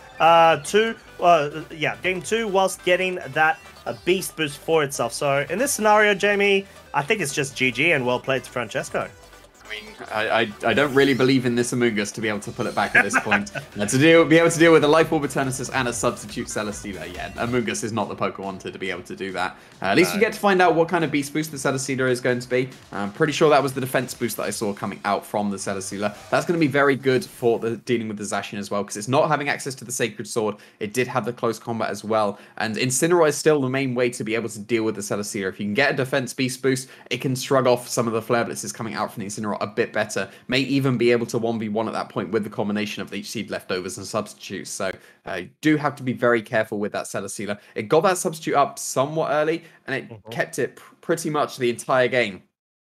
game 2, whilst getting that beast boost for itself. So in this scenario, Jamie, I think it's just GG and well played to Francesco. I mean, I don't really believe in this Amoonguss to be able to pull it back at this point. Be able to deal with a Life Orb Eternatus and a substitute Celesteela. Yeah, Amoonguss is not the Pokemon to be able to do that. At least we get to find out what kind of beast boost the Celesteela is going to be. I'm pretty sure that was the defense boost that I saw coming out from the Celesteela. That's going to be very good for dealing with the Zacian as well, because it's not having access to the Sacred Sword. It did have the close combat as well. And Incineroar is still the main way to be able to deal with the Celesteela. If you can get a defense beast boost, it can shrug off some of the Flare Blitzes coming out from the Incineroar a bit better. May even be able to 1v1 at that point with the combination of Leech Seed leftovers and substitutes. So you do have to be very careful with that Celesteela. It got that substitute up somewhat early, and it kept it pretty much the entire game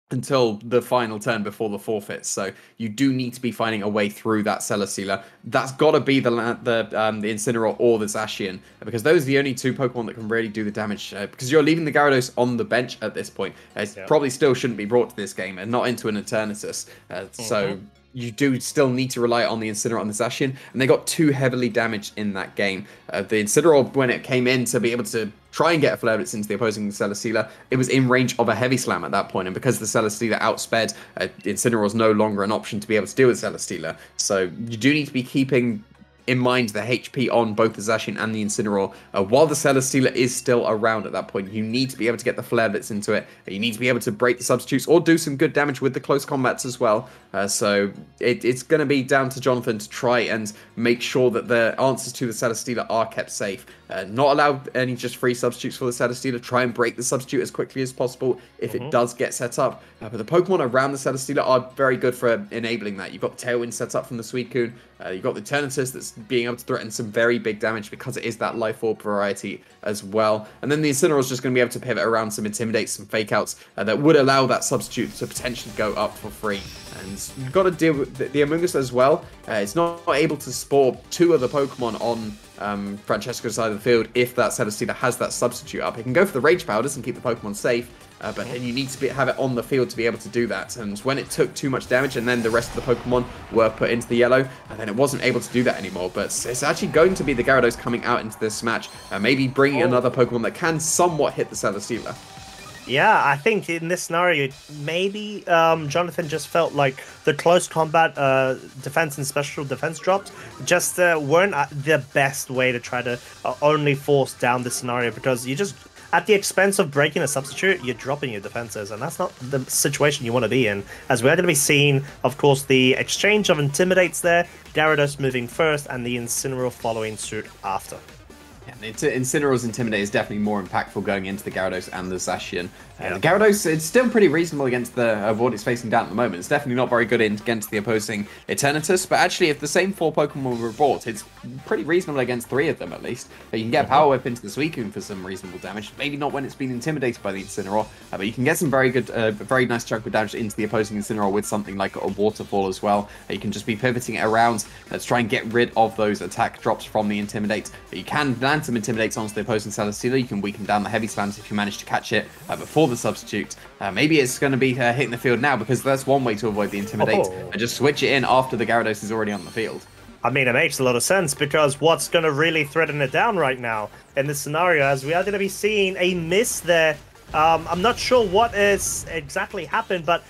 until the final turn before the forfeit. So you do need to be finding a way through that Celesteela. That's got to be the Incineroar or the Zacian, because those are the only two Pokemon that can really do the damage, because you're leaving the Gyarados on the bench at this point. It probably still shouldn't be brought to this game and not into an Eternatus. So you do still need to rely on the Incineroar and the Zacian, and they got too heavily damaged in that game. The Incineroar, when it came in to be able to try and get a Flare Blitz into the opposing Celesteela, it was in range of a Heavy Slam at that point, and because the Celesteela outsped, Incineroar is no longer an option to be able to deal with Celesteela. So you do need to be keeping in mind the HP on both the Zacian and the Incineroar. While the Celesteela is still around at that point, you need to be able to get the Flare Blitz into it. You need to be able to break the substitutes or do some good damage with the close combats as well. So it's going to be down to Jonathan to try and make sure that the answers to the Celesteela are kept safe. Not allow any just free substitutes for the Celesteela. Try and break the substitute as quickly as possible if it does get set up. But the Pokemon around the Celesteela are very good for enabling that. You've got the Tailwind set up from the Suicune. You've got the Eternatus that's being able to threaten some very big damage because it is that Life Orb variety as well. And then the Incineroar is just going to be able to pivot around some Intimidate, some Fake Outs that would allow that substitute to potentially go up for free. And you've got to deal with the Amoonguss as well. It's not able to spore 2 other Pokemon on Francesco's side of the field if that Celesteela has that substitute up. It can go for the Rage Powders and keep the Pokemon safe, but then you need to have it on the field to be able to do that. And when it took too much damage and then the rest of the Pokemon were put into the yellow, and then it wasn't able to do that anymore. But it's actually going to be the Gyarados coming out into this match, maybe bringing another Pokemon that can somewhat hit the Celesteela. Yeah, I think in this scenario, maybe Jonathan just felt like the close combat defense and special defense drops just weren't the best way to try to only force down this scenario, because you just, at the expense of breaking a substitute, you're dropping your defenses, and that's not the situation you want to be in. As we're going to be seeing, of course, the exchange of Intimidates there, Gyarados moving first, and the Incineroar following suit after. Yeah, Incineroar's Intimidate is definitely more impactful going into the Gyarados and the Zacian. The Gyarados, it's still pretty reasonable against what it's facing down at the moment. It's definitely not very good against the opposing Eternatus, but actually if the same 4 Pokemon were brought, it's pretty reasonable against 3 of them at least. You can get Power Whip into the Suicune for some reasonable damage, maybe not when it's been intimidated by the Incineroar, but you can get some very good, very nice chunk of damage into the opposing Incineroar with something like a Waterfall as well. You can just be pivoting it around to try and get rid of those attack drops from the Intimidate. You can land some Intimidates onto the opposing Celesteela. You can weaken down the Heavy Slams if you manage to catch it before the substitute. Maybe it's going to be hitting the field now, because that's one way to avoid the Intimidate, and just switch it in after the Gyarados is already on the field. I mean, it makes a lot of sense, because what's going to really threaten it down right now in this scenario, as we are going to be seeing a miss there. I'm not sure what is exactly happened, but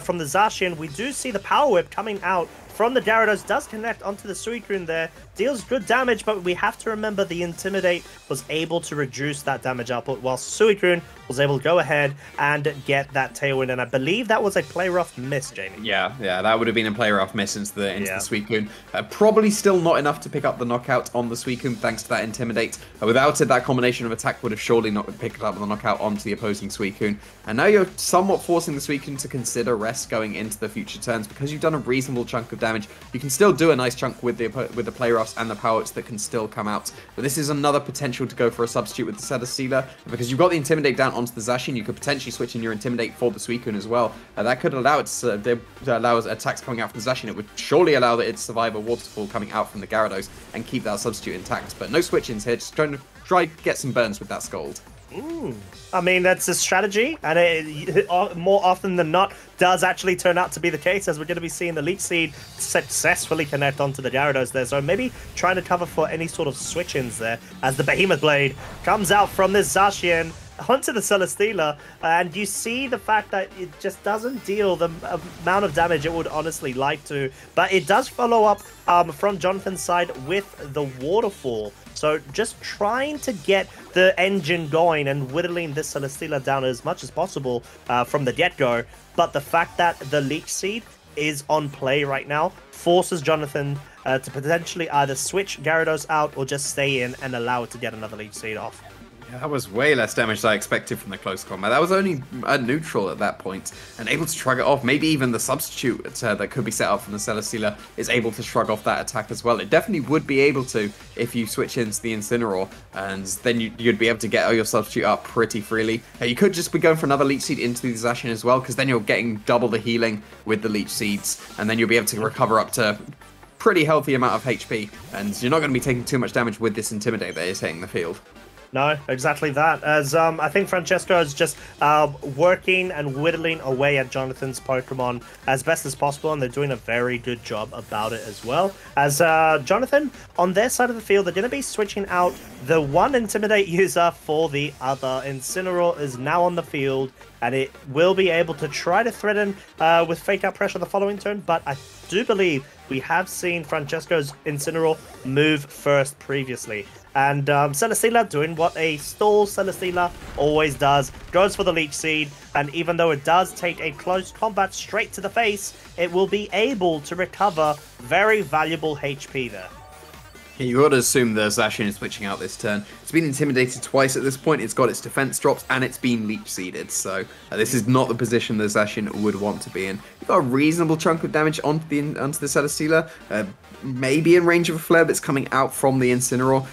from the Zacian, we do see the Power Whip coming out from the Gyarados, does connect onto the Suicune there, deals good damage, but we have to remember the Intimidate was able to reduce that damage output, while Suicune was able to go ahead and get that Tailwind, and I believe that was a play rough miss, Jamie. Yeah, that would have been a play rough miss into the Suicune. Probably still not enough to pick up the knockout on the Suicune thanks to that Intimidate. Without it, that combination of attack would have surely not picked up the knockout onto the opposing Suicune. And now you're somewhat forcing the Suicune to consider rest going into the future turns, because you've done a reasonable chunk of damage. You can still do a nice chunk with the play roughs and the power-ups that can still come out. But this is another potential to go for a substitute with the Celesteela, because you've got the Intimidate down onto the Zacian. You could potentially switch in your Intimidate for the Suicune as well. That could allow it to allow attacks coming out from the Zacian. It would surely allow it to survive a Waterfall coming out from the Gyarados and keep that substitute intact. But no switch-ins here, just trying to get some burns with that Scald. I mean, that's a strategy, and it more often than not does actually turn out to be the case, as we're going to be seeing the Leech Seed successfully connect onto the Gyarados there. So maybe trying to cover for any sort of switch-ins there, as the Behemoth Blade comes out from this Zacian onto the Celesteela, and you see the fact that it just doesn't deal the amount of damage it would honestly like to, but it does follow up from Jonathan's side with the Waterfall. So just trying to get the engine going and whittling this Celesteela down as much as possible from the get-go, but the fact that the Leech Seed is on play right now forces Jonathan to potentially either switch Gyarados out or just stay in and allow it to get another Leech Seed off. Yeah, that was way less damage than I expected from the close combat. That was only a neutral at that point, and able to shrug it off. Maybe even the substitute that could be set up from the Celesteela is able to shrug off that attack as well. It definitely would be able to if you switch into the Incineroar, and then you'd be able to get your substitute up pretty freely. You could just be going for another Leech Seed into the Zacian as well, because then you're getting double the healing with the Leech Seeds, and then you'll be able to recover up to pretty healthy amount of HP, and you're not going to be taking too much damage with this Intimidate that is hitting the field. No, exactly that. As I think Francesco is just working and whittling away at Jonathan's Pokemon as best as possible, and they're doing a very good job about it as well. As Jonathan, on their side of the field, they're going to be switching out the one Intimidate user for the other. Incineroar is now on the field, and it will be able to try to threaten with Fake Out Pressure the following turn, but I do believe we have seen Francesco's Incineroar move first previously. And Celesteela doing what a stall Celesteela always does, goes for the Leech Seed, and even though it does take a close combat straight to the face, it will be able to recover very valuable HP there. You got to assume the Zacian is switching out this turn. It's been intimidated twice at this point. It's got its defense drops and it's been leech seeded. So this is not the position the Zacian would want to be in. You've got a reasonable chunk of damage onto the Celesteela. Maybe in range of a flare that's coming out from the Incineroar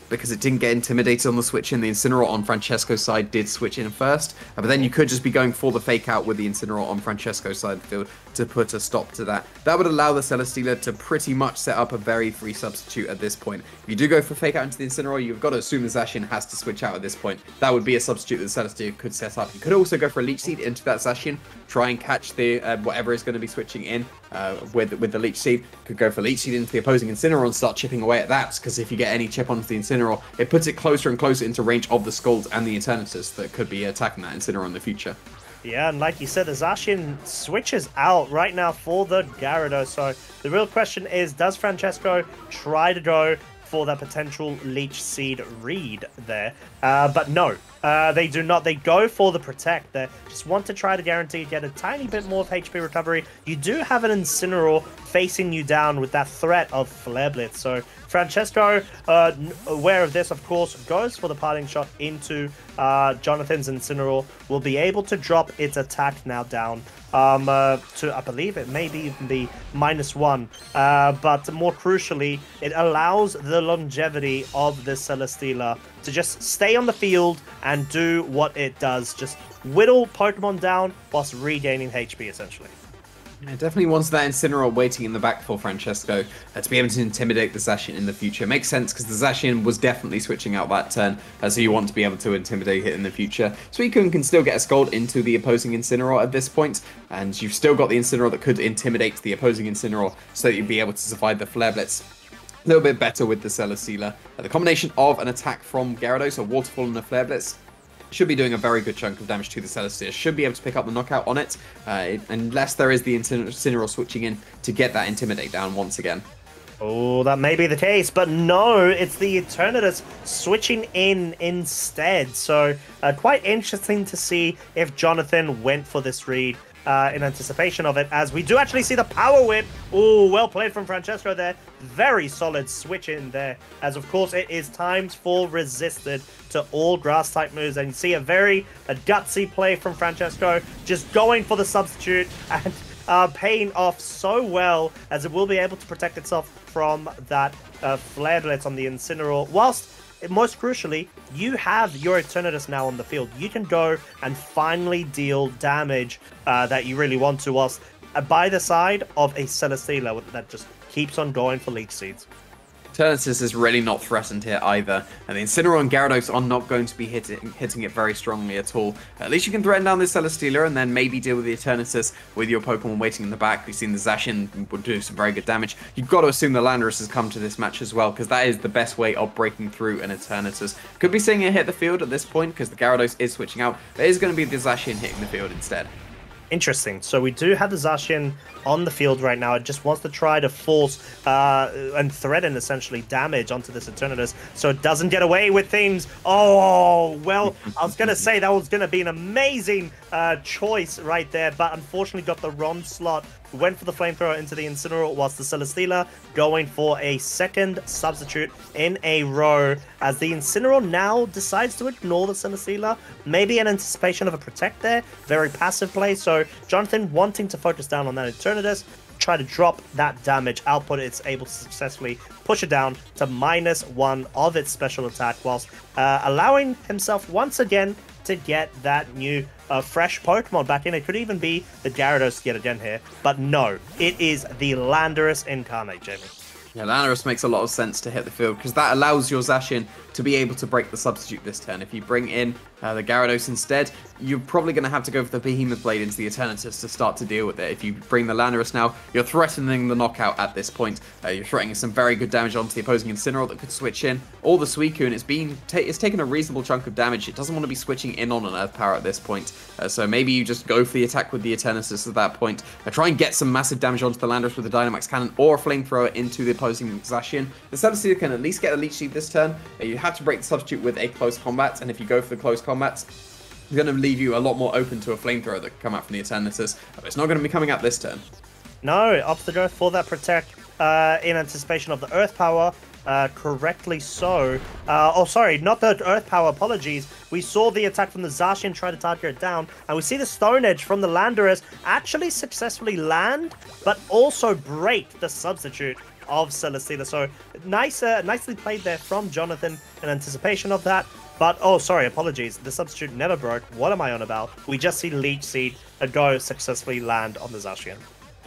because it didn't get intimidated on the switch in. The Incineroar on Francesco's side did switch in first. But then you could just be going for the fake out with the Incineroar on Francesco's side of the field to put a stop to that. That would allow the Celesteela to pretty much set up a very free substitute at this point. If you do go for fake out into the Incineroar, you've got to assume the Zacian has to switch out at this point. That would be a substitute that the Celesteela could set up. You could also go for a Leech Seed into that Zacian, try and catch the whatever is going to be switching in with the Leech Seed. Could go for Leech Seed into the opposing Incineroar and start chipping away at that, because if you get any chip onto the Incineroar, it puts it closer and closer into range of the Skulls and the Eternatus that could be attacking that Incineroar in the future. Yeah, and like you said, the Zacian switches out right now for the Gyarados. So the real question is, does Francesco try to go for that potential Leech Seed read there? But no, they do not. They go for the Protect there. Just want to try to guarantee get a tiny bit more of HP recovery. You do have an Incineroar facing you down with that threat of Flare Blitz. So Francesco, aware of this, of course, goes for the parting shot into Jonathan's Incineroar. Will be able to drop its attack now down to, I believe it maybe even be -1. But more crucially, it allows the longevity of the Celesteela to just stay on the field and do what it does. Just whittle Pokemon down whilst regaining HP, essentially. It definitely wants that Incineroar waiting in the back for Francesco to be able to intimidate the Zacian in the future. Makes sense because the Zacian was definitely switching out that turn, so you want to be able to intimidate it in the future. Suicune can still get a Scald into the opposing Incineroar at this point, and you've still got the Incineroar that could intimidate the opposing Incineroar so that you'd be able to survive the Flare Blitz a little bit better with the Celesteela. The combination of an attack from Gyarados, a Waterfall and a Flare Blitz, should be doing a very good chunk of damage to the Celesteela. Should be able to pick up the knockout on it, unless there is the Incineroar switching in to get that Intimidate down once again. Oh, that may be the case, but no, it's the Eternatus switching in instead. So quite interesting to see if Jonathan went for this read in anticipation of it, as we do actually see the Power Whip. Oh, well played from Francesco there. Very solid switch in there, as of course it is timed for resisted to all grass type moves, and you see a very gutsy play from Francesco, just going for the substitute and paying off so well, as it will be able to protect itself from that Flare Blitz on the Incineroar, whilst most crucially, you have your Eternatus now on the field. You can go and finally deal damage that you really want to, whilst by the side of a Celesteela that just keeps on going for Leech Seeds. Eternatus is really not threatened here either, and the Incineroar and Gyarados are not going to be hitting it very strongly at all. At least you can threaten down this Celesteela and then maybe deal with the Eternatus with your Pokemon waiting in the back. We've seen the Zacian would do some very good damage. You've got to assume the Landorus has come to this match as well, because that is the best way of breaking through an Eternatus. Could be seeing it hit the field at this point, because the Gyarados is switching out. It is going to be the Zacian hitting the field instead. Interesting. So we do have the Zacian on the field right now. It just wants to try to force and threaten essentially damage onto this Eternatus so it doesn't get away with things. Oh, well, I was going to say that was going to be an amazing choice right there, but unfortunately got the wrong slot. Went for the Flamethrower into the Incineroar, whilst the Celesteela going for a second substitute in a row, as the Incineroar now decides to ignore the Celesteela. Maybe in anticipation of a Protect there. Very passive play. So Jonathan wanting to focus down on that Eternatus, try to drop that damage output. It's able to successfully push it down to -1 of its special attack, whilst allowing himself once again to get that new fresh Pokemon back in. It could even be the Gyarados yet again here, but no, it is the Landorus Incarnate, Jamie. Yeah, Landorus makes a lot of sense to hit the field, because that allows your Zacian to be able to break the substitute this turn. If you bring in the Gyarados instead, you're probably going to have to go for the Behemoth Blade into the Eternatus to start to deal with it. If you bring the Landorus now, you're threatening the knockout at this point. You're threatening some very good damage onto the opposing Incineroar that could switch in. Or the Suicune, it's taken a reasonable chunk of damage. It doesn't want to be switching in on an Earth Power at this point. So maybe you just go for the attack with the Eternatus at that point. Try and get some massive damage onto the Landorus with the Dynamax Cannon or a Flamethrower into the opposing Zacian. The Celesteela can at least get a Leech Seed this turn. You have to break the substitute with a close combat, and if you go for the close combats, it's going to leave you a lot more open to a Flamethrower that can come out from the Eternatus. But it's not going to be coming out this turn. No, up the Earth for that Protect in anticipation of the Earth Power. Correctly so. Oh, sorry, not the Earth Power, apologies. We saw the attack from the Zacian try to target it down, and we see the Stone Edge from the Landorus actually successfully land, but also break the substitute of Celesteela. So nicely played there from Jonathan in anticipation of that. But, oh, sorry, apologies. The substitute never broke. What am I on about? We just see Leech Seed go successfully land on the Zacian.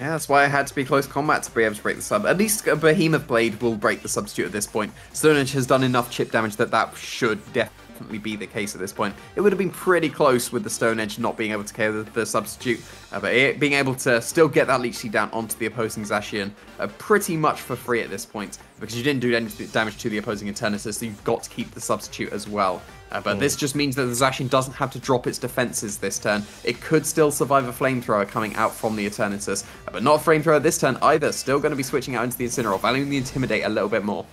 Yeah, that's why I had to be close combat to be able to break the sub. At least a Behemoth Blade will break the substitute at this point. Stone Edge has done enough chip damage that should definitely be the case at this point. It would have been pretty close with the Stone Edge not being able to KO the substitute, but being able to still get that Leech Seed down onto the opposing Zacian pretty much for free at this point, because you didn't do any damage to the opposing Eternatus, so you've got to keep the substitute as well. But this just means that the Zacian doesn't have to drop its defenses this turn. It could still survive a Flamethrower coming out from the Eternatus, but not a Flamethrower this turn either. Still going to be switching out into the Incineroar, valuing the Intimidate a little bit more.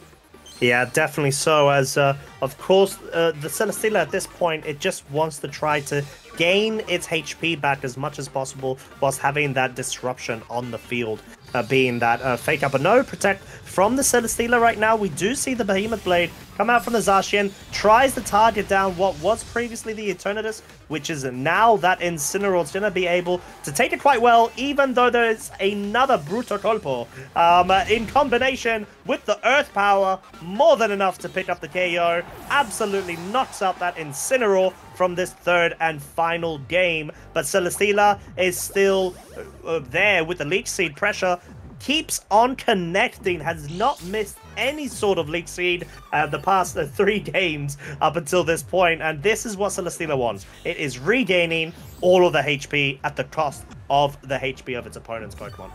Yeah, definitely so, as of course the Celesteela at this point, it just wants to try to gain its HP back as much as possible whilst having that disruption on the field, being that Fake Out. But no, Protect from the Celesteela right now. We do see the Behemoth Blade come out from the Zacian, tries to target down what was previously the Eternatus, which is now that Incineroar is going to be able to take it quite well, even though there's another Bruto Colpo in combination with the Earth Power, more than enough to pick up the KO. Absolutely knocks out that Incineroar from this third and final game, but Celesteela is still there with the Leech Seed pressure, keeps on connecting, has not missed any sort of Leech Seed the past 3 games up until this point, and this is what Celesteela wants. It is regaining all of the HP at the cost of the HP of its opponent's Pokemon.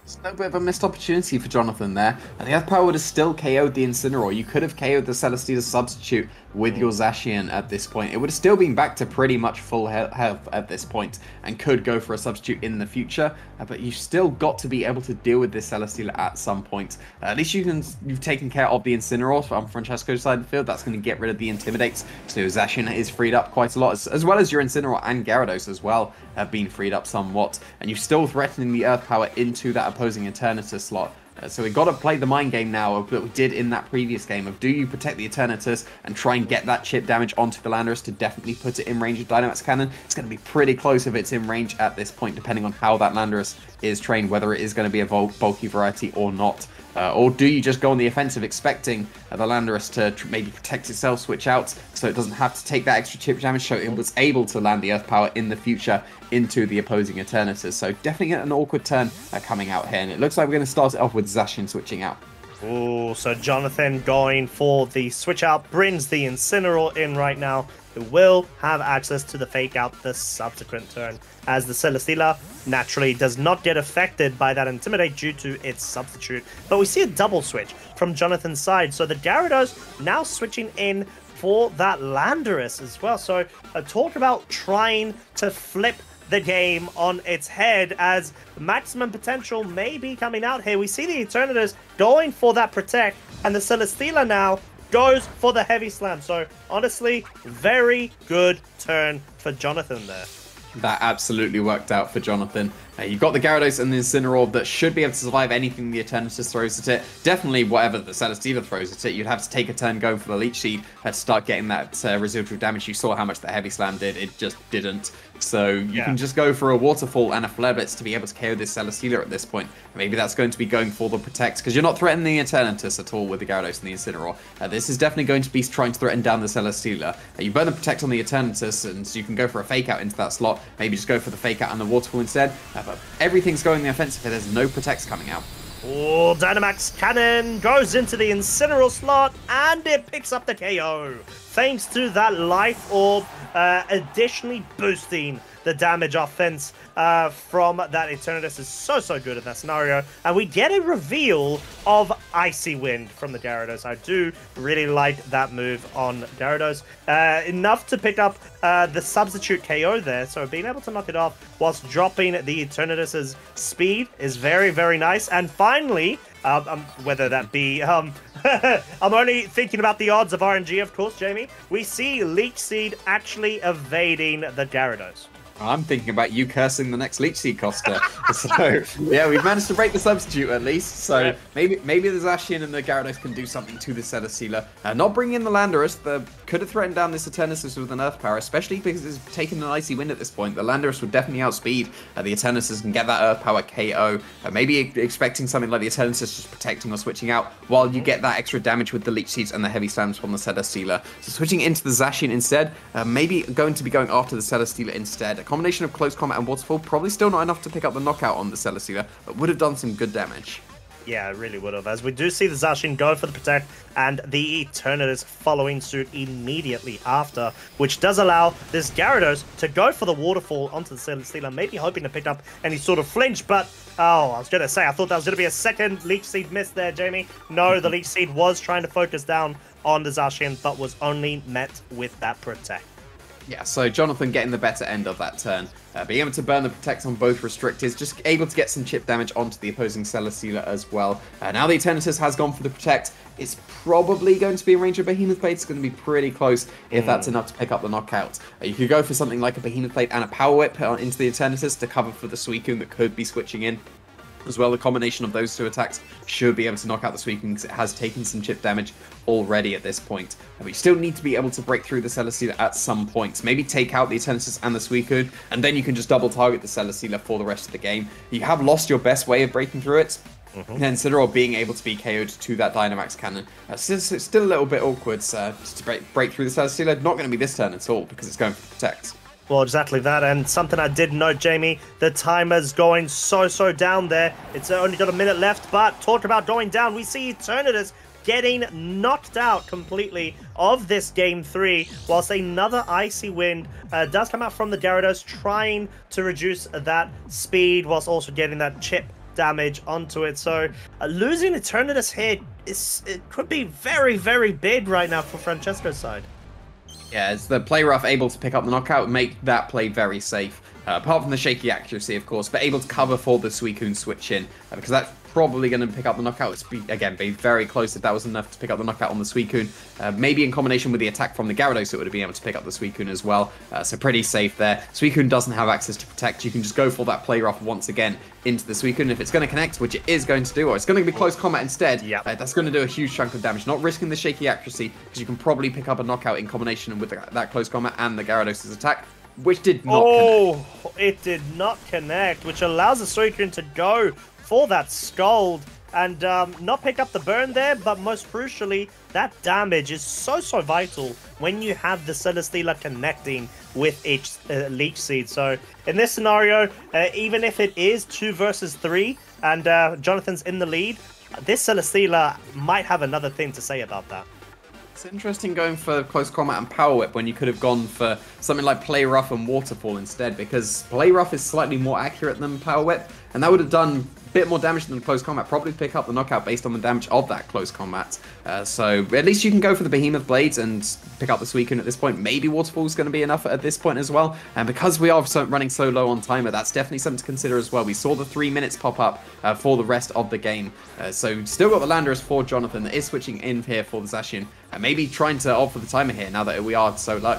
It's a bit of a missed opportunity for Jonathan there. And the Earth Power would have still KO'd the Incineroar. You could have KO'd the Celesteela substitute with your Zacian at this point. It would have still been back to pretty much full health at this point and could go for a substitute in the future. But you've still got to be able to deal with this Celesteela at some point. At least you've taken care of the Incineroar from Francesco's side of the field. That's going to get rid of the Intimidates. So your Zacian is freed up quite a lot, as well as your Incineroar and Gyarados as well have been freed up somewhat. And you're still threatening the Earth Power into that opposing Eternatus slot. So we've got to play the mind game now that we did in that previous game of, do you protect the Eternatus and try and get that chip damage onto the Landorus to definitely put it in range of Dynamax Cannon? It's going to be pretty close if it's in range at this point, depending on how that Landorus is trained, whether it is going to be a bulky variety or not. Or do you just go on the offensive expecting the Landorus to maybe protect itself, switch out, so it doesn't have to take that extra chip damage, so it was able to land the Earth Power in the future into the opposing Eternatus. So definitely an awkward turn coming out here, and it looks like we're going to start it off with Zacian switching out. Oh, so Jonathan going for the switch out, brings the Incineroar in right now, who will have access to the Fake Out the subsequent turn, as the Celesteela naturally does not get affected by that Intimidate due to its substitute. But we see a double switch from Jonathan's side, so the Gyarados now switching in for that Landorus as well. So talk about trying to flip the game on its head, as maximum potential may be coming out here. We see the Eternatus going for that Protect, and the Celesteela now goes for the Heavy Slam. So honestly, very good turn for Jonathan there. That absolutely worked out for Jonathan. You've got the Gyarados and the Incineroar that should be able to survive anything the Eternatus throws at it. Definitely whatever the Celesteela throws at it. You'd have to take a turn going for the Leech Seed to start getting that residual damage. You saw how much the Heavy Slam did. It just didn't. So you can just go for a Waterfall and a Flare Blitz to be able to KO this Celesteela at this point. Maybe that's going to be going for the Protect, because you're not threatening the Eternatus at all with the Gyarados and the Incineroar. This is definitely going to be trying to threaten down the Celesteela. You burn the Protect on the Eternatus, and so you can go for a Fake Out into that slot. Maybe just go for the Fake Out and the Waterfall instead. But everything's going the offensive here. There's no Protects coming out. Oh, Dynamax Cannon goes into the Incineroar slot, and it picks up the KO. Thanks to that Life Orb additionally boosting the damage offense from that Eternatus is so good in that scenario. And we get a reveal of Icy Wind from the Gyarados. I do really like that move on Gyarados. Enough to pick up the substitute KO there, so being able to knock it off whilst dropping the Eternatus's speed is very nice. And finally, whether that be... I'm only thinking about the odds of RNG, of course, Jamie. We see Leech Seed actually evading the Gyarados. I'm thinking about you cursing the next Leech Seed Costa. So, yeah, we've managed to break the substitute at least. So, maybe the Zacian and the Gyarados can do something to the Celesteela. Not bringing in the Landorus. Could have threatened down this Eternatus with an Earth Power, especially because it's taken an Icy Wind at this point. The Landorus would definitely outspeed the Eternatus and get that Earth Power KO. Maybe expecting something like the Eternatus just protecting or switching out while you get that extra damage with the Leech Seeds and the Heavy Slams from the Celesteela. So, switching into the Zacian instead, maybe going after the Celesteela instead. A combination of Close Combat and Waterfall, probably still not enough to pick up the knockout on the Celesteela, but would have done some good damage. Yeah, it really would have, as we do see the Zacian go for the Protect, and the Eternatus following suit immediately after, which does allow this Gyarados to go for the Waterfall onto the Celesteela, maybe hoping to pick up any sort of flinch, but, oh, I was going to say, I thought that was going to be a second Leech Seed miss there, Jamie. No, the Leech Seed was trying to focus down on the Zacian, but was only met with that Protect. Yeah, so Jonathan getting the better end of that turn. Being able to burn the Protect on both Restrictors, just able to get some chip damage onto the opposing Celesteela as well. Now the Eternatus has gone for the Protect. It's probably going to be a range of Behemoth Blade. It's going to be pretty close if that's enough to pick up the knockout. You could go for something like a Behemoth Blade and a Power Whip into the Eternatus to cover for the Suicune that could be switching in. As well, the combination of those two attacks should be able to knock out the Suicune because it has taken some chip damage already at this point. But you still need to be able to break through the Celesteela at some point. Maybe take out the Eternatus and the Suicune, and then you can just double target the Celesteela for the rest of the game. You have lost your best way of breaking through it, and then Sidorov being able to be KO'd to that Dynamax Cannon. It's still a little bit awkward just to break through the Celesteela. Not going to be this turn at all because it's going for Protect. Well, exactly that, and something I did note, Jamie, the timer's going so down there. It's only got a minute left, but talk about going down. We see Eternatus getting knocked out completely of this Game 3, whilst another Icy Wind does come out from the Gyarados, trying to reduce that speed, whilst also getting that chip damage onto it. So losing Eternatus here, it could be very big right now for Francesco's side. Yeah, it's the play rough able to pick up the knockout, make that play very safe. Apart from the shaky accuracy, of course, but able to cover for the Suicune switch in, because that's probably going to pick up the knockout. It's be very close if that was enough to pick up the knockout on the Suicune. Maybe in combination with the attack from the Gyarados, it would have been able to pick up the Suicune as well. So pretty safe there. Suicune doesn't have access to Protect. You can just go for that play rough once again into the Suicune. If it's going to connect, which it is going to do, or it's going to be close combat instead, that's going to do a huge chunk of damage. Not risking the shaky accuracy, because you can probably pick up a knockout in combination with that close combat and the Gyarados' attack, which did not connect. It did not connect, which allows the Suicune to go for that Scald and not pick up the burn there, but most crucially, that damage is so vital when you have the Celesteela connecting with each Leech Seed. So in this scenario, even if it is 2 versus 3 and Jonathan's in the lead, this Celesteela might have another thing to say about that. It's interesting going for Close Combat and Power Whip when you could have gone for something like Play Rough and Waterfall instead, because Play Rough is slightly more accurate than Power Whip, and that would have done a bit more damage than Close Combat, probably pick up the knockout based on the damage of that Close Combat. So at least you can go for the Behemoth Blades and pick up the Suicune at this point. Maybe Waterfall is going to be enough at this point as well, and because we are running so low on timer, that's definitely something to consider as well. We saw the 3 minutes pop up for the rest of the game, so still got the Landorus for Jonathan that is switching in here for the Zacian, and maybe trying to opt for the timer here now that we are so low.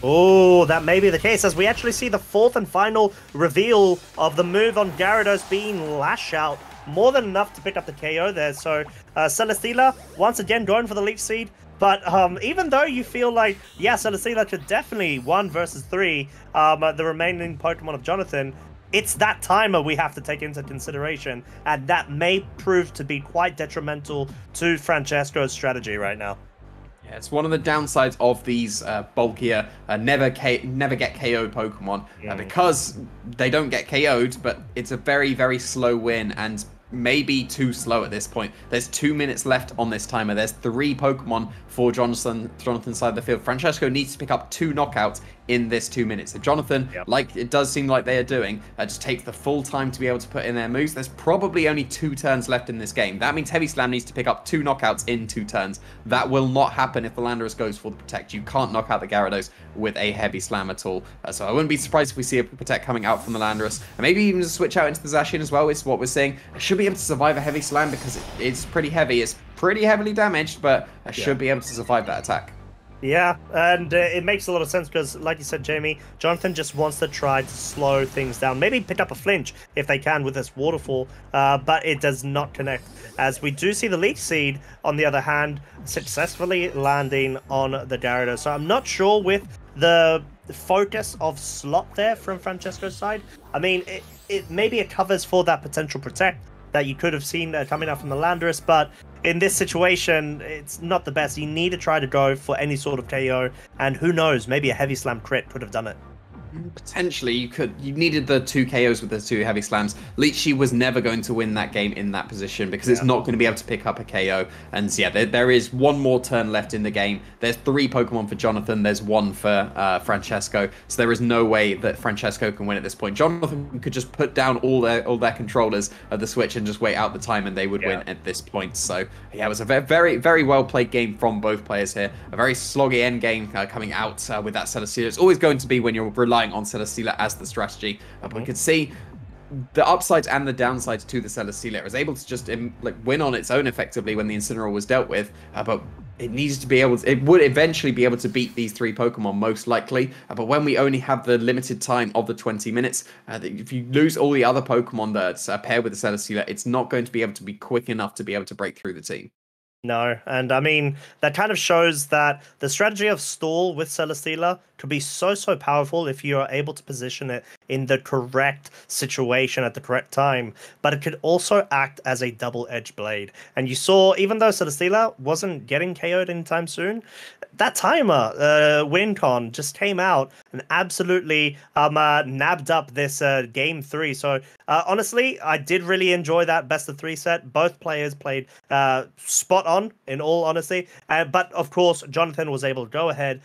Oh, that may be the case, as we actually see the 4th and final reveal of the move on Gyarados being Lash Out. More than enough to pick up the KO there. So Celesteela, once again, going for the Leech Seed. But even though you feel like, yeah, Celesteela could definitely 1 versus 3, the remaining Pokemon of Jonathan, it's that timer we have to take into consideration. And that may prove to be quite detrimental to Francesco's strategy right now. Yeah, it's one of the downsides of these bulkier, never get KO'd Pokemon, because they don't get KO'd, but it's a very slow win, and maybe too slow at this point. There's 2 minutes left on this timer. There's 3 Pokemon for Jonathan's side of the field. Francesco needs to pick up 2 knockouts in this 2 minutes. If Jonathan, Yep. like it does seem like they are doing, just takes the full time to be able to put in their moves, there's probably only 2 turns left in this game. That means Heavy Slam needs to pick up 2 knockouts in 2 turns. That will not happen if the Landorus goes for the Protect. You can't knock out the Gyarados with a Heavy Slam at all. So I wouldn't be surprised if we see a Protect coming out from the Landorus. And maybe even just switch out into the Zacian as well, is what we're seeing. It should be able to survive a Heavy Slam because it's pretty heavy. It's pretty heavily damaged, but I should be able to survive that attack. Yeah, and it makes a lot of sense because, like you said, Jamie, Jonathan just wants to try to slow things down. Maybe pick up a flinch if they can with this waterfall, but it does not connect. As we do see the Leech Seed, on the other hand, successfully landing on the Gyarados. So I'm not sure with the focus of slot there from Francesco's side. I mean, maybe it covers for that potential Protect that you could have seen coming out from the Landorus, but in this situation, it's not the best. You need to try to go for any sort of KO, and who knows, maybe a Heavy Slam crit could have done it. Potentially, you needed the 2 KOs with the 2 Heavy Slams. Lychee was never going to win that game in that position because it's not going to be able to pick up a KO. And so, yeah, there is 1 more turn left in the game. There's 3 Pokemon for Jonathan. There's 1 for Francesco. So there is no way that Francesco can win at this point. Jonathan could just put down all their controllers at the Switch and just wait out the time, and they would win at this point. So yeah, it was a very, very well played game from both players here. A very sloggy end game coming out with that Celesteela. It's always going to be when you're relying on Celesteela as the strategy. But we could see the upsides and the downsides to the Celesteela. It was able to just win on its own effectively when the Incineroar was dealt with, but it needs to be able to, it would eventually be able to beat these 3 Pokemon most likely, but when we only have the limited time of the 20 minutes, if you lose all the other Pokemon that's paired with the Celesteela, it's not going to be able to be quick enough to be able to break through the team. No, and I mean, that kind of shows that the strategy of stall with Celesteela could be so powerful if you are able to position it in the correct situation at the correct time, but it could also act as a double-edged blade. And you saw, even though Celesteela wasn't getting KO'd anytime soon, that timer, WinCon, just came out and absolutely nabbed up this game 3. So honestly, I did really enjoy that best of 3 set. Both players played spot on, in all honesty. But of course, Jonathan was able to go ahead,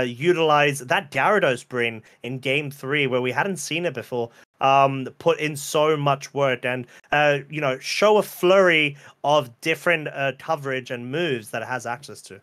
utilize that Gyarados Bryn in game 3 where we hadn't seen it before, put in so much work and show a flurry of different coverage and moves that it has access to.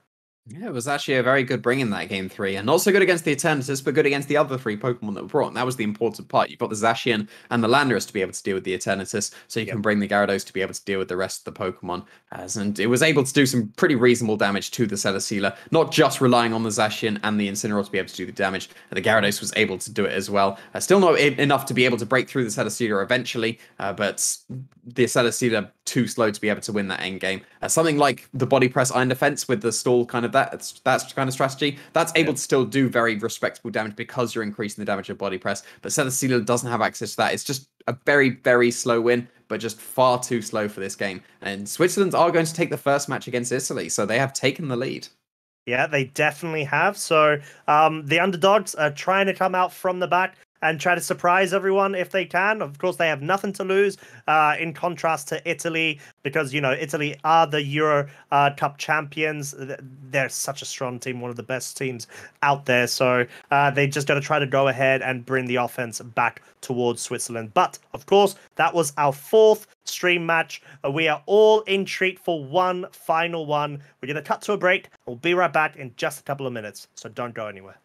Yeah, it was actually a very good bring in that game 3, and not so good against the Eternatus, but good against the other 3 Pokemon that were brought. And that was the important part. You've got the Zacian and the Landorus to be able to deal with the Eternatus, so you can bring the Gyarados to be able to deal with the rest of the Pokemon. And it was able to do some pretty reasonable damage to the Celesteela, not just relying on the Zacian and the Incineroar to be able to do the damage. The Gyarados was able to do it as well. Still not enough to be able to break through the Celesteela eventually, but the Celesteela too slow to be able to win that end game. Something like the Body Press Iron Defense with the stall kind of that's kind of strategy, that's able to still do very respectable damage because you're increasing the damage of Body Press, but Celesteela doesn't have access to that. It's just a very, very slow win, but just far too slow for this game. And Switzerland are going to take the first match against Italy, so they have taken the lead. Yeah, they definitely have. So the underdogs are trying to come out from the back and try to surprise everyone if they can. Of course, they have nothing to lose in contrast to Italy because, Italy are the Euro Cup champions. They're such a strong team, one of the best teams out there. So they just got to try to go ahead and bring the offense back towards Switzerland. But, of course, that was our 4th stream match. We are all in treat for one final one. We're going to cut to a break. We'll be right back in just a couple of minutes, so don't go anywhere.